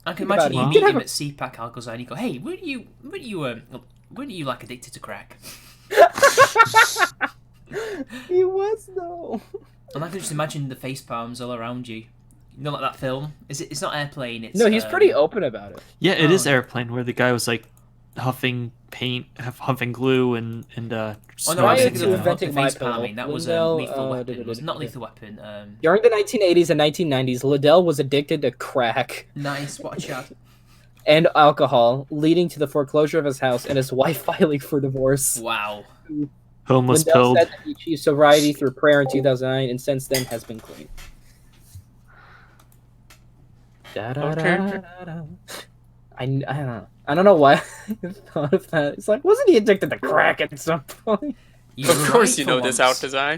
I can Think imagine about you it. meet him at CPAC Alcazar and you go, "Hey, weren't you like addicted to crack?" He was though. And I can just imagine the face palms all around you. You know, like that film. It's not Airplane. It's No, he's pretty open about it. Yeah, it is Oh. Airplane, where the guy was like huffing paint, huffing glue, and Oh no, I was Prior thinking to of inventing the face my pillow, palming. That was Lindell, Lethal Weapon. It was not Lethal Weapon. During the 1980s and 1990s, Liddell was addicted to crack Nice, what a chat. and alcohol, leading to the foreclosure of his house and his wife filing for divorce. Wow. homeless Lindell pilled. said that he achieved sobriety through prayer in 2009 and since then has been clean. Da-da-da-da-da. I don't know why I thought of that. It's like, wasn't he addicted to crack at some point? You're Of course right you for know this, once. Alcazar.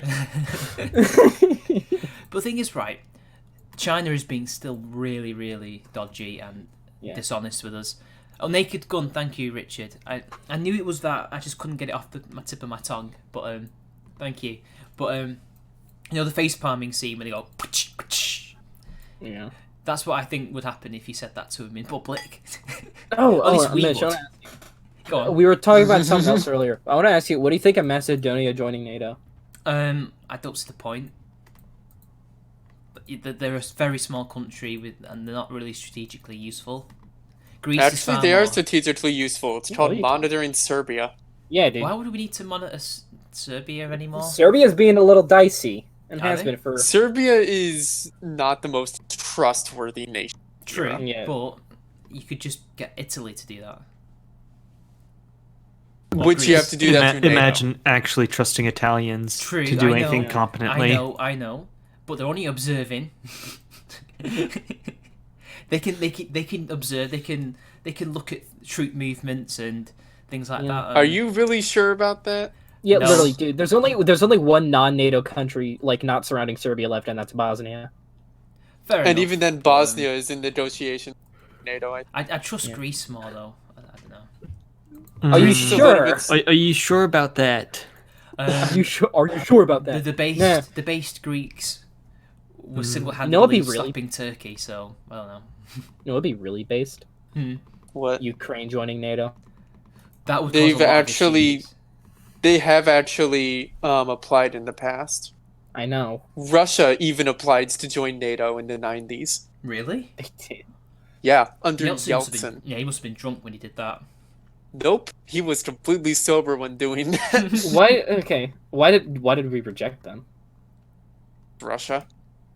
But the thing is, right, China is being still really, really dodgy and dishonest with us. Oh, Naked Gun, thank you, Richard. I knew it was that, I just couldn't get it off my tip of my tongue. But thank you. But you know the face palming scene when they go, Yeah. that's what I think would happen if you said that to him in public. Oh, At least we Mitch, would. Go on. we were talking about something else earlier. I want to ask you, what do you think of Macedonia joining NATO? I don't see the point. They're a very small country and they're not really strategically useful. Greece is Actually, far they are more- strategically useful. It's What called are you monitoring Serbia. Yeah, dude. Why would we need to monitor Serbia anymore? Serbia's being a little dicey and Are has they? been for. Serbia is not the most trustworthy nation. True, Yeah. but you could just get Italy to do that. Which you have to do that through NATO. Imagine actually trusting Italians True, to do I anything know. competently. I know, but they're only observing. they can observe. They can look at troop movements and things like that. Are you really sure about that? Yeah, No. literally, dude. There's only one non-NATO country like not surrounding Serbia left, and that's Bosnia. Fair And enough, even then, but, Bosnia is in negotiation with NATO. I trust Greece more though. I don't know. Are you Greece is a little sure? bit- Are you sure about that? Are you sure? Are you sure about The that? debased Greeks were single-handedly You know what'd be really- stopping Turkey. So I don't know. No, it'd be really based. What? Ukraine joining NATO. That would. They've cause a lot of actually- issues. They have actually applied in the past. I know. Russia even applied to join NATO in the 90s. Really? They did. Yeah, under Yeltsin must have Yeltsin. been, he must have been drunk when he did that. Nope, he was completely sober when doing that. Why? Okay. Why did we reject them? Russia.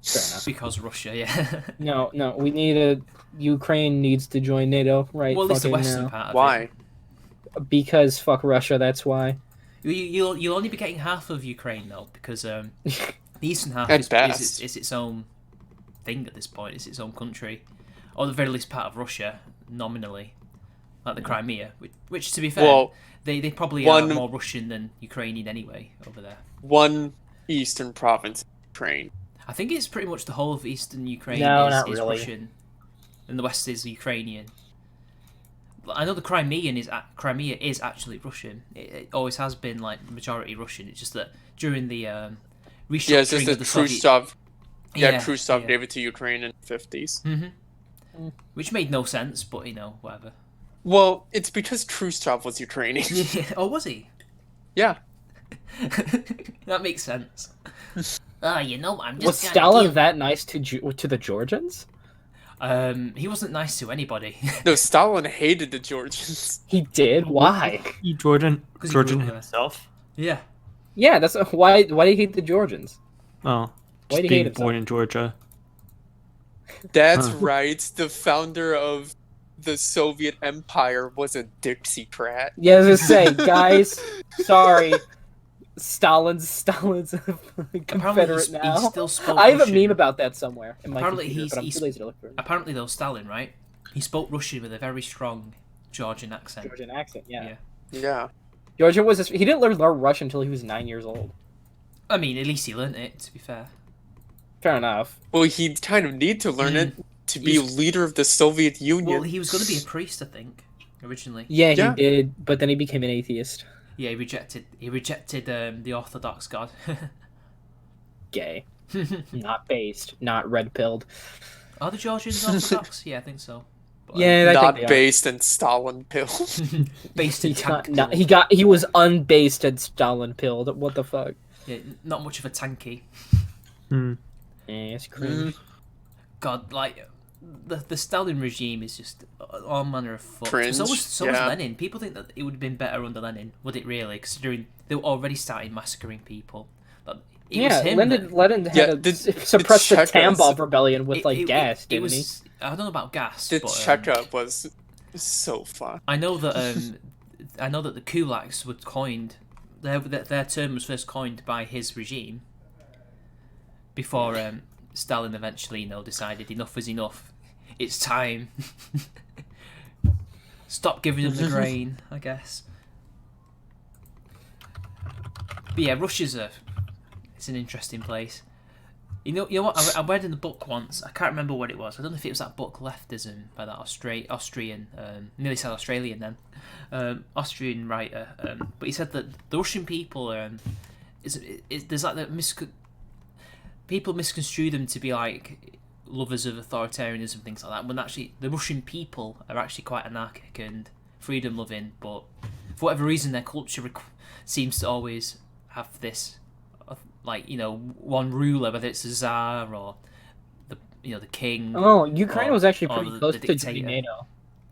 Fair enough. Because Russia, yeah. No. We need Ukraine needs to join NATO right Well, at least the fucking western now. part of Why? it. Because fuck Russia. That's why. You'll only be getting half of Ukraine though, because the eastern half At is best. its own thing at this point. It's its own country, or the very least part of Russia, nominally, like the Crimea, which to be fair, Well, they probably one- are more Russian than Ukrainian anyway over there. one eastern province, Ukraine. I think it's pretty much the whole of eastern Ukraine No, is not really. Russian, and the west is Ukrainian. I know the Crimea is actually Russian. It always has been like majority Russian. It's just that during the restructuring Yeah, it's just of that the Soviet, Khrushchev. Yeah, yeah, Khrushchev yeah. gave it to Ukraine in the 50s. Which made no sense, but whatever. Well, it's because Khrushchev was Ukrainian. Oh, was he? Yeah. That makes sense. I'm just Was gonna Stalin give- that nice to the Georgians? He wasn't nice to anybody. No, Stalin hated the Georgians. He did. Why? He Georgian he Georgian grew up there. himself. Yeah. Yeah, that's why. Why did he hate the Georgians? Oh, Why just did he hate being himself? born in Georgia. That's Huh. right. The founder of the Soviet Empire was a Dixiecrat. Yeah, I was gonna say, guys, sorry, Stalin's a Confederate he now. still spoke I have a Russian. meme about that somewhere in my Apparently computer, but I'm he's- too lazy to look for it. Apparently, though, Stalin, right? He spoke Russian with a very strong Georgian accent. Georgian accent, yeah. Yeah. Yeah. Georgia was he didn't learn Russian until he was 9 years old. I mean, at least he learnt it, to be fair. Fair enough. Well, he'd kind of need to learn it to be He's- leader of the Soviet Union. Well, he was going to be a priest, I think, originally. Yeah, Yeah. he did, but then he became an atheist. Yeah, he rejected the Orthodox God. Gay. Not based, not red pilled. Are the Georgians Orthodox? Yeah, I think so. But, Yeah, I Not think they are. based in Stalin pill. based in He's not, tank. not, he was unbased and Stalin pilled. What the fuck? Yeah, not much of a tanky. Hmm. Yeah, it's cringe. God, like the Stalin regime is just all manner of fuck. Cringe, So was yeah. Lenin. People think that it would have been better under Lenin. Would it really? Considering they were already starting massacring people. But it was Yeah, him Lenin had Yeah, to the suppress the Chekhovs- Tambov rebellion with it- like it- gas, it didn't was, I don't know about gas, The but checkup was so fun. I know that the kulaks were coined. Their term was first coined by his regime. Before Stalin eventually, decided enough was enough. It's time. Stop giving them the grain, I guess. But yeah, Russia's it's an interesting place. You know what? I read in the book once. I can't remember what it was. I don't know if it was that book Leftism by that Austrian, nearly said Australian then, Austrian writer. But he said that the Russian people there's like people misconstrue them to be like lovers of authoritarianism and things like that. When actually the Russian people are actually quite anarchic and freedom loving, but for whatever reason their culture seems to always have this. Like one ruler, whether it's the Tsar or the king. Oh, Ukraine or- was actually or pretty the close to dictator. joining NATO,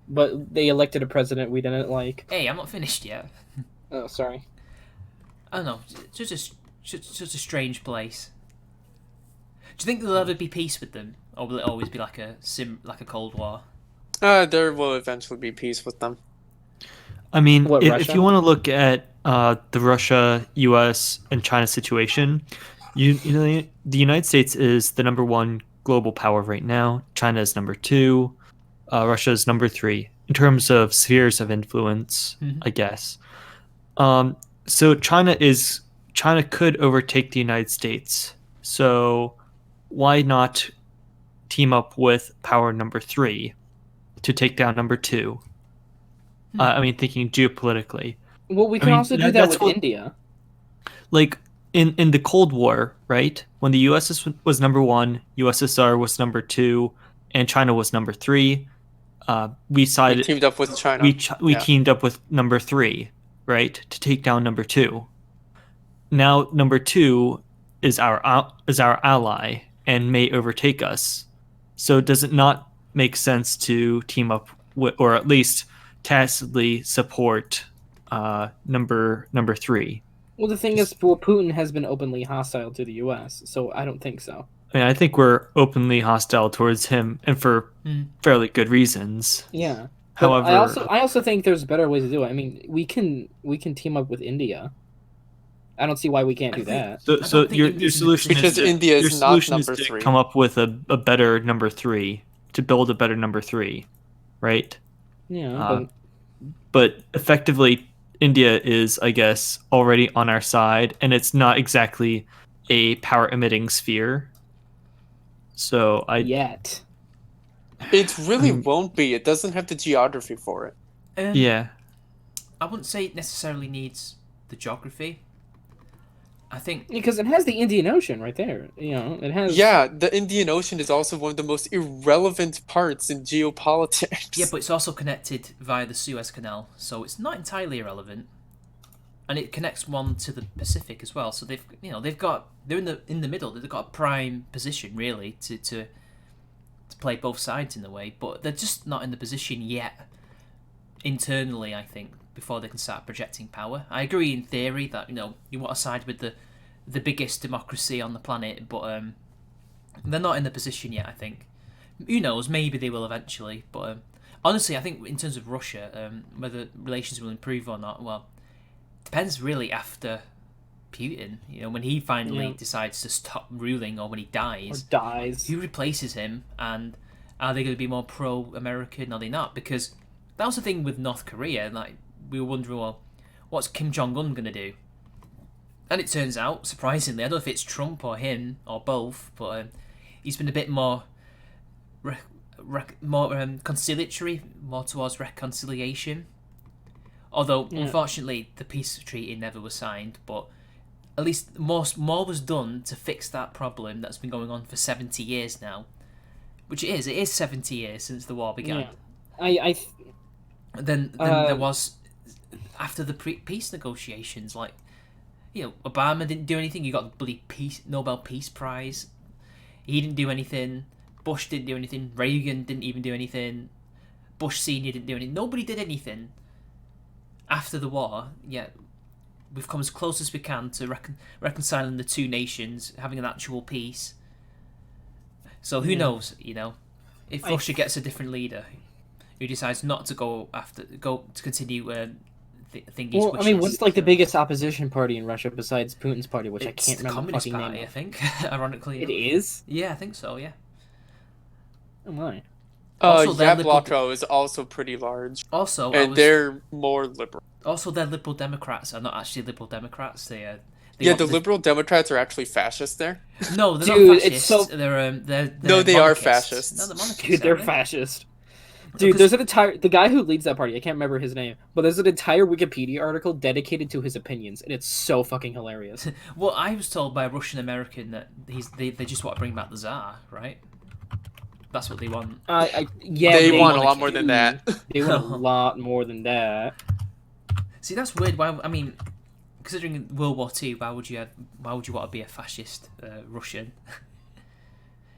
but they elected a president we didn't like. Hey, I'm not finished yet. Oh, sorry. I don't know. It's just a strange place. Do you think there'll ever be peace with them, or will it always be like a Cold War? There will eventually be peace with them. I mean, What, if Russia? you want to look at the Russia, U.S., and China situation, the United States is the number one global power right now. China is number two. Russia is number three in terms of spheres of influence, I guess. So China could overtake the United States. So why not team up with power number three to take down number two? I mean, thinking geopolitically. Well, we can mean, also do that- that that's with what- India. Like in the Cold War, right? When the USS was number one, USSR was number two, and China was number three. We We sided. teamed up with China. We Yeah. teamed up with number three, right, to take down number two. Now number two is our ally and may overtake us. So does it not make sense to team up with, or at least tacitly support number three? Well, the thing is, well, Putin has been openly hostile to the U.S., so I don't think so. I mean, I think we're openly hostile towards him, and for fairly good reasons. Yeah. But However, I also think there's better ways to do it. I mean, we can team up with India. I don't see why we can't do that. so don't think your India's in a solution Because is to, India your is not solution number is to three. come up with a better number three, to build a better number three, right? Yeah, But effectively, India is, I guess, already on our side, and it's not exactly a power emitting sphere. So Yet. It really won't be. It doesn't have the geography for it. Yeah. I wouldn't say it necessarily needs the geography. I think Because it has the Indian Ocean right there. It has. Yeah, the Indian Ocean is also one of the most irrelevant parts in geopolitics. yeah, but it's also connected via the Suez Canal, so it's not entirely irrelevant. And it connects one to the Pacific as well. So they're in the middle. They've got a prime position really to play both sides in a way, but they're just not in the position yet internally, I think, before they can start projecting power. I agree in theory that you want to side with the biggest democracy on the planet, but they're not in the position yet, I think. Who knows, maybe they will eventually, but honestly I think in terms of Russia, whether relations will improve or not, well, depends really after Putin. When he finally decides to stop ruling, or when he dies, who replaces him, and are they going to be more pro-American, or are they not? Because that was the thing with North Korea. Like, we were wondering, well, what's Kim Jong-un going to do? And it turns out, surprisingly, I don't know if it's Trump or him or both, but he's been a bit more conciliatory, more towards reconciliation. Although, unfortunately, the peace treaty never was signed, but at least more was done to fix that problem that's been going on for 70 years now. Which it is. It is 70 years since the war began. Yeah. Then there was, after the peace negotiations, like, Obama didn't do anything. You got the bloody Nobel Peace Prize. He didn't do anything. Bush didn't do anything. Reagan didn't even do anything. Bush Senior didn't do anything. Nobody did anything. After the war, we've come as close as we can to reconciling the two nations, having an actual peace. So who knows, if Russia gets a different leader who decides not to go to continue thingy's Well, wishes. I mean, what's like the biggest opposition party in Russia besides Putin's party, which I can't the remember the Communist fucking Party, name I of. think. Ironically, It is? Yeah, I think so. Yeah. Oh my. Also, their Yabloko is also pretty large. Also, they're more liberal. Also, their Liberal Democrats are not actually Liberal Democrats. The Liberal Democrats are actually fascist there. No, they're Dude, not fascist. it's so... They're no, they are monarchists. fascists. No, they're monarchists. Dude, they're fascist. Dude, there's an entire... The guy who leads that party, I can't remember his name, but there's an entire Wikipedia article dedicated to his opinions, and it's so fucking hilarious. Well, I was told by a Russian American that they just want to bring back the Tsar, right? That's what they want. They want a lot more than that. They want a lot more than that. See, that's weird. Why? I mean, considering World War II, why would you want to be a fascist Russian?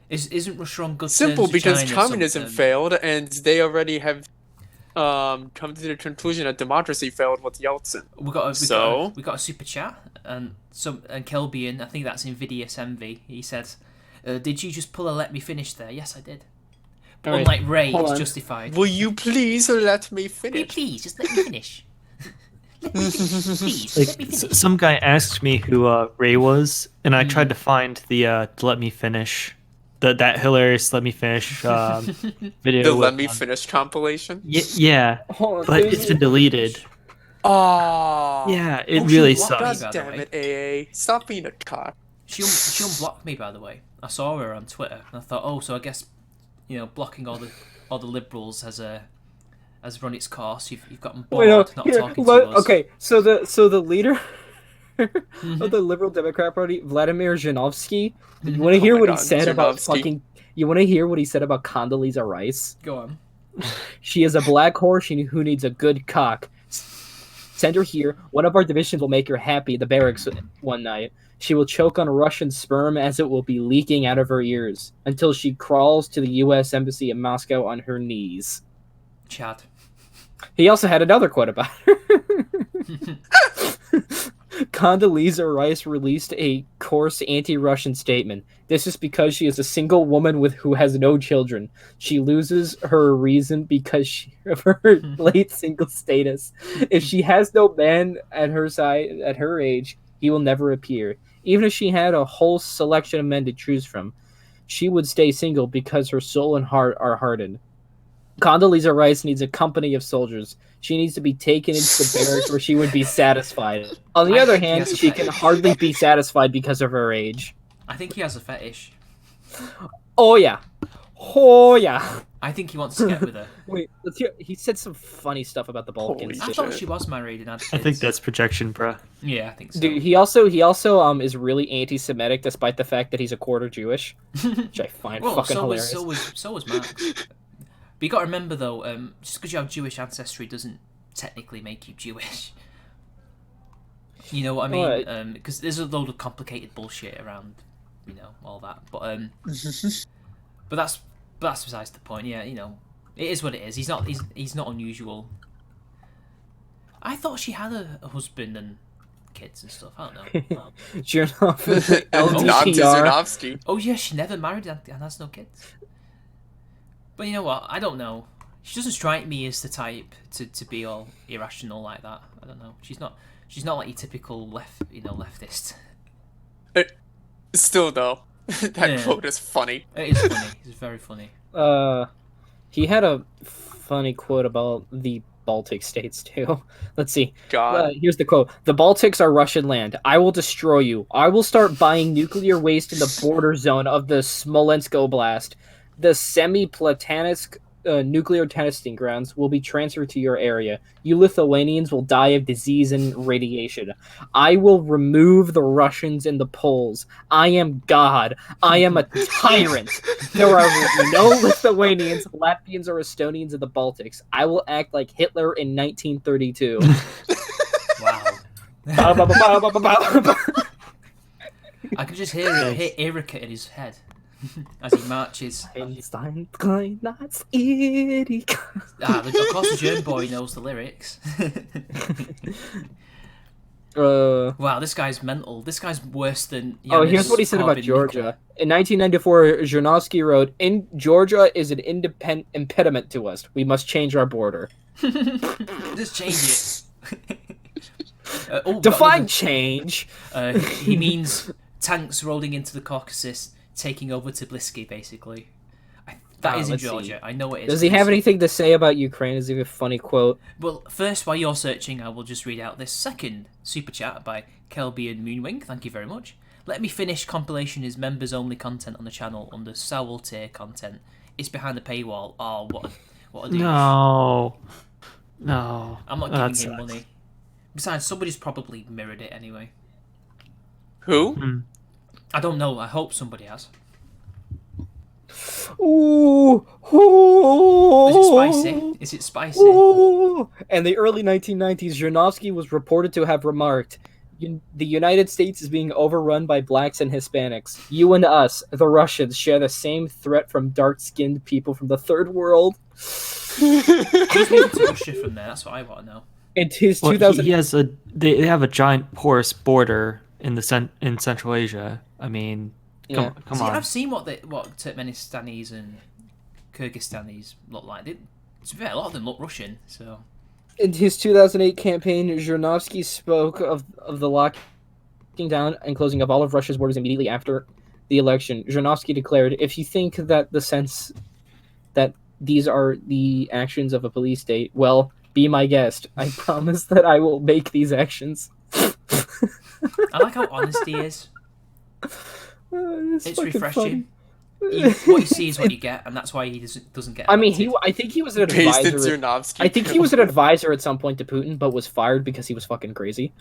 Isn't Russia on good terms Simple, with because China communism failed, and they already have come to the conclusion that democracy failed with Yeltsin. We got a super chat, and Kelbian, I think that's Invidious Envy. He says, "Did you just pull a let me finish there?" Yes, I did. But right. Unlike Ray, Hold it's on. justified. Will you please let me finish? Will you please just let me finish? Please, Like let me finish. some guy asked me who Ray was, and I tried to find the "Let Me Finish," that hilarious "Let Me Finish" video. The "Let Me Finish" compilation. Yeah, Hold on, but it's been deleted. Oh. Yeah, it really sucks. God damn it, AA! Stop being a cock. She unblocked me, by the way. I saw her on Twitter, and I thought, oh, so I guess blocking all the liberals has run its course. You've gotten bored not talking to us. Okay, so the leader of the Liberal Democrat Party, Vladimir Zhinovsky. You want to hear what he said about fucking? You want to hear what he said about Condoleezza Rice? Go on. She is a black horse who needs a good cock. Send her here. One of our divisions will make her happy at the barracks one night. She will choke on Russian sperm as it will be leaking out of her ears until she crawls to the U.S. Embassy in Moscow on her knees. Chad. He also had another quote about her. Condoleezza Rice released a coarse anti-Russian statement. This is because she is a single woman who has no children. She loses her reason because of her late single status. If she has no man at her side at her age, he will never appear. Even if she had a whole selection of men to choose from, she would stay single because her soul and heart are hardened. Condoleezza Rice needs a company of soldiers. She needs to be taken into the barracks where she would be satisfied. On the other hand, she can hardly be satisfied because of her age. I think he has a fetish. Oh yeah. Oh yeah. I think he wants to get with her. Wait, let's hear. He said some funny stuff about the Balkans. I Holy thought shit. she was married and had I kids. think that's projection, bro. Yeah, I think so. Dude, he also is really anti-Semitic, despite the fact that he's a quarter Jewish, which I find Well, fucking so hilarious. was Max. But you got to remember though, just because you have Jewish ancestry doesn't technically make you Jewish. You know what I mean? Because there's a load of complicated bullshit around, all that. But that's besides the point. Yeah, it is what it is. He's not unusual. I thought she had a husband and kids and stuff. I don't know. Zhirnov is Not to LDPR. Zernovsky. Oh yeah, she never married and has no kids. But you know what? I don't know. She doesn't strike me as the type to be all irrational like that. I don't know. She's not like your typical leftist. Still though, that Yeah. quote is funny. It is funny. It's very funny. He had a funny quote about the Baltic states too. Let's see. God. Here's the quote: "The Baltics are Russian land. I will destroy you. I will start buying nuclear waste in the border zone of the Smolensk Oblast. The Semi-Platansk nuclear testing grounds will be transferred to your area. You Lithuanians will die of disease and radiation. I will remove the Russians and the Poles. I am God. I am a tyrant. There are no Lithuanians, Latvians, or Estonians in the Baltics. I will act like Hitler in 1932. Wow. Ba, ba, ba, ba, ba, ba, ba, ba. I can just hear Erika in his head as he marches. Einstein, Kleinatz, Erika. Of course the German boy knows the lyrics. Wow, this guy's mental. This guy's worse than Yanis Here's what he said about Korvin-Mikke. Georgia. In 1994, Zhirnovsky wrote, "In Georgia is an impediment to us. We must change our border." Just change it. Define change. He means tanks rolling into the Caucasus, taking over Tbilisi, basically. That is in let's see. Georgia. I know it is. Does he have anything to say about Ukraine? Is he a funny quote? Well, first, while you're searching, I will just read out this second super chat by Kelby and Moonwing. Thank you very much. Let me finish. Compilation is members only content on the channel under Soul tier content. It's behind the paywall. Oh, what a douche. No. I'm not That giving him sucks. money. Besides, somebody's probably mirrored it anyway. Who? I don't know. I hope somebody has. Ooh, Is it spicy? Is it spicy? Ooh. In the early 1990s, Zhirnovsky was reported to have remarked, "The United States is being overrun by blacks and Hispanics. You and us, the Russians, share the same threat from dark-skinned people from the third world." Who's moving to Russia from there? That's what I want to know. In his Well, 2000, he has they have a giant porous border in in Central Asia. I mean, Yeah. come See, on. I've seen what Turkmenistanis and Kyrgyzstanis look like. To be fair, a lot of them look Russian. So In his 2008 campaign, Zhirnovsky spoke of the locking down and closing of all of Russia's borders immediately after the election. Zhirnovsky declared, "If you think that the sense that these are the actions of a police state, well, be my guest. I promise that I will make these actions." I like how honest he is. It's fucking refreshing. funny. What you see is what you get, and that's why he doesn't get. I mean, elected. I think he was an Based in advisor. Zernovsky. I think he was an advisor at some point to Putin, but was fired because he was fucking crazy.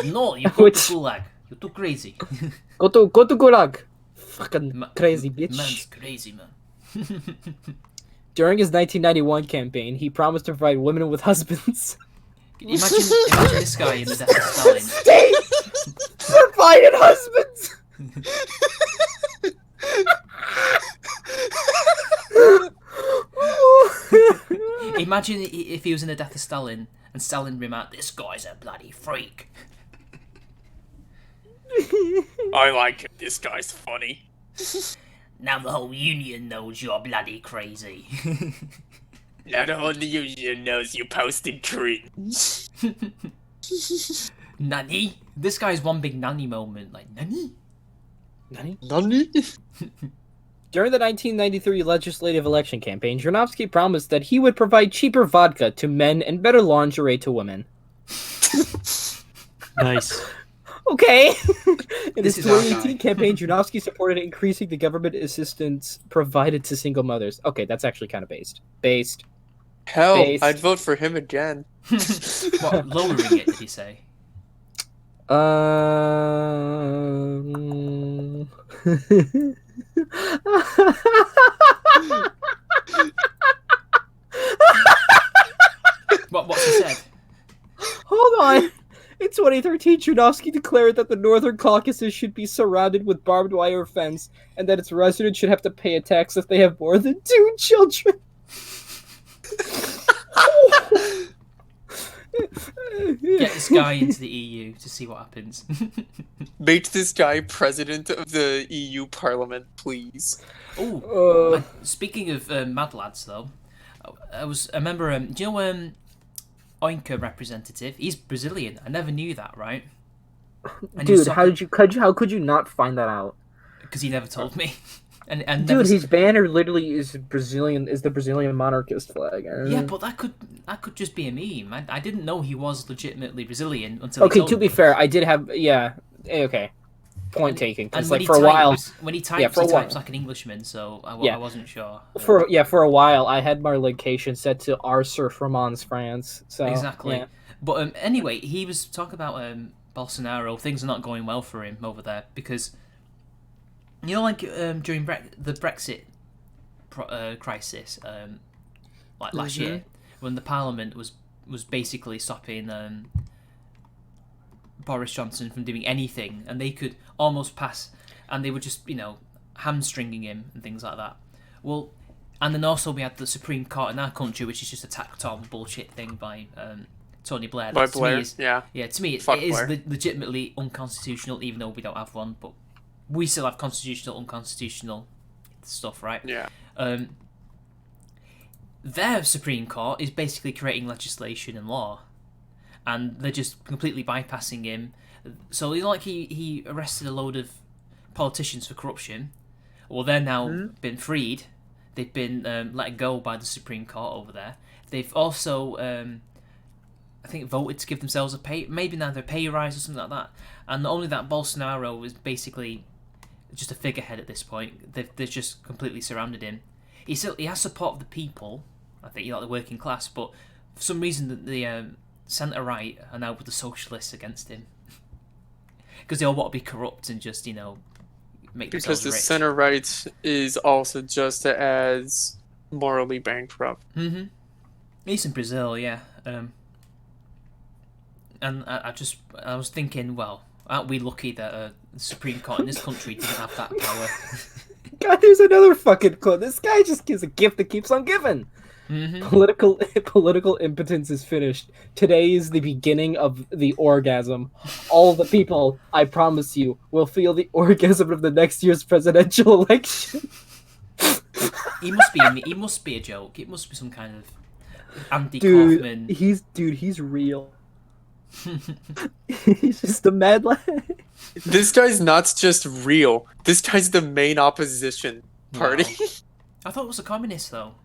No, you go Which- to Gulag. You're too crazy. Go to Gulag, fucking Ma- crazy bitch. Man's crazy, man. During his 1991 campaign, he promised to provide women with husbands. Can you imagine this guy in the death of Stalin? State provided husbands. Imagine if he was in the death of Stalin and Stalin remarked, "This guy's a bloody freak." I like it. This guy's funny. Now the whole union knows you're bloody crazy. Now the whole union knows you posted cringe. Nani? This guy's one big nanny moment. Like, Nani? Nani? Nani? During the 1993 legislative election campaign, Zhirnovsky promised that he would provide cheaper vodka to men and better lingerie to women. Nice. Okay. In This his is our 2018 guy. campaign, Junowski supported increasing the government assistance provided to single mothers. Okay, that's actually kind of based. Based. Hell, Based. I'd vote for him again. What, lowering it, did he say? Um... What's he said? Hold on. In 2013, Chudovsky declared that the Northern Caucasus should be surrounded with barbed wire fence and that its residents should have to pay a tax if they have more than 2 children. Get this guy into the EU to see what happens. Make this guy president of the EU Parliament, please. Oh, speaking of mad lads, though, I remember. Do you know Oinka representative? He's Brazilian. I never knew that, right? And Dude, how could you not find that out? Because he never told me. And Dude, never, his banner literally is the Brazilian monarchist flag. yeah, but that could just be a meme. I didn't know he was legitimately Brazilian until Okay, he told to be me. fair, I did have okay. Point taken. And Because when like for a while, when he types, for a he while. types like an Englishman, so I wasn't sure. for a while, I had my location set to Arcer Froment's France. So Exactly. yeah. But anyway, he was talking about Bolsonaro. Things are not going well for him over there because, you know, like during the Brexit crisis, like last year, when the Parliament was basically stopping Boris Johnson from doing anything, and they could almost pass, and they were just hamstringing him and things like that. Well, and then also we had the Supreme Court in our country, which is just a tacked-on bullshit thing by Tony Blair. By To me Blair, is, yeah. Yeah, to me, it Fuck is Blair. legitimately unconstitutional, even though we don't have one. But we still have constitutional, unconstitutional stuff, right? Yeah. Their Supreme Court is basically creating legislation and law, and they're just completely bypassing him. So like he arrested a load of politicians for corruption. Well, they're now been freed. They've been let go by the Supreme Court over there. They've also, I think, voted to give themselves a pay rise or something like that. And not only that, Bolsonaro is basically just a figurehead at this point. They've just completely surrounded him. He has support of the people. I think the working class, but for some reason the centre right are now with the socialists against him because they all want to be corrupt and just make themselves Because the rich. center right is also just as morally bankrupt. Mm-hmm. He's in Brazil, yeah. And I was thinking, well, aren't we lucky that the Supreme Court in this country doesn't have that power? God, there's another fucking quote. This guy just gives a gift that keeps on giving. Mm-hmm. Political impotence is finished. Today is the beginning of the orgasm. All the people, I promise you, will feel the orgasm of the next year's presidential election. He must be a joke. It must be some kind of Andy Dude, Kaufman. he's real. He's just a mad lad. This guy's not just real. This guy's the main opposition party. Wow. I thought it was a communist though.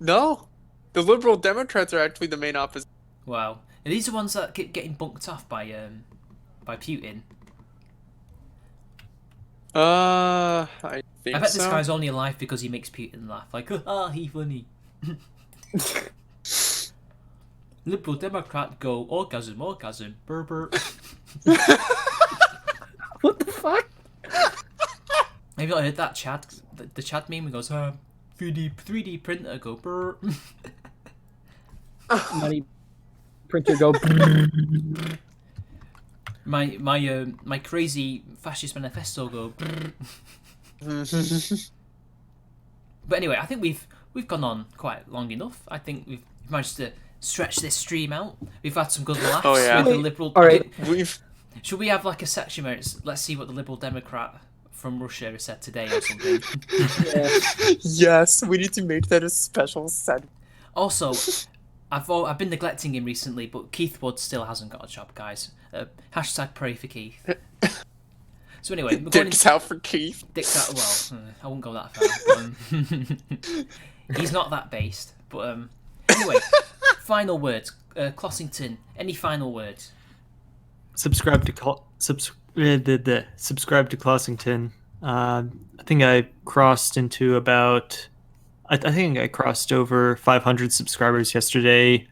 No. The Liberal Democrats are actually the main opposition. Wow. Are these the ones that keep getting bunked off by Putin? I think I bet so. this guy's only alive because he makes Putin laugh. Like, he funny. Liberal Democrat go orgasm, burr burr. What the fuck? Have you not heard that Chad? The Chad meme goes, 3D printer go burr. Money printer go. My crazy fascist manifesto go. But anyway, I think we've gone on quite long enough. I think we've managed to stretch this stream out. We've had some good laughs Oh, yeah. with the Liberal. All right. We've Should we have like a section where it's let's see what the Liberal Democrat from Russia has said today or something? Yes, we need to make that a special set. Also, I've been neglecting him recently, but Keith Wood still hasn't got a job, guys. Hashtag pray for Keith. So anyway, we're going Dicks out for Keith. Dicks out. Well, I won't go that far. He's not that based. But anyway, final words. Clossington, any final words? subscribe to subscribe to Clossington. I think I crossed into about. I think I crossed over 500 subscribers yesterday.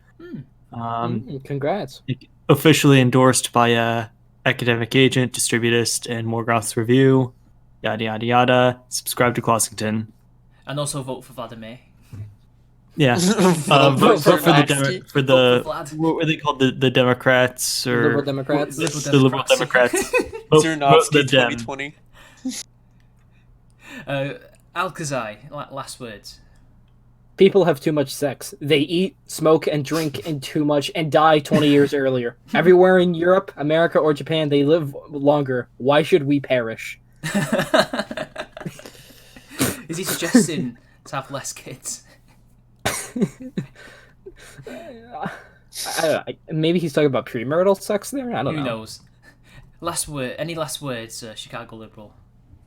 Congrats. Officially endorsed by a academic agent, distributist, and Morgoth's Review. Yada yada yada. Subscribe to Clossington. And also vote for Vladimir. Yeah. Vote for the Vlad. for Vote the for Vlad. what were they called, the Democrats or Liberal Democrats. the Liberal Democrats. Vote the Zernovsky Dem. 2020. Alkazai, last words. People have too much sex. They eat, smoke, and drink and too much and die 20 years earlier. Everywhere in Europe, America, or Japan, they live longer. Why should we perish? Is he suggesting to have less kids? Maybe he's talking about premarital sex there? I don't know. Who knows? Last word. Any last words, Chicago Liberal?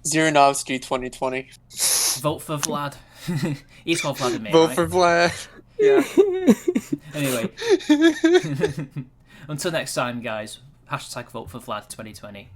Zeranovsky 2020. Vote for Vlad. He's called Vladimir, Vote right? for Vlad. Yeah. Anyway. Until next time, guys. #vote for Vlad 2020.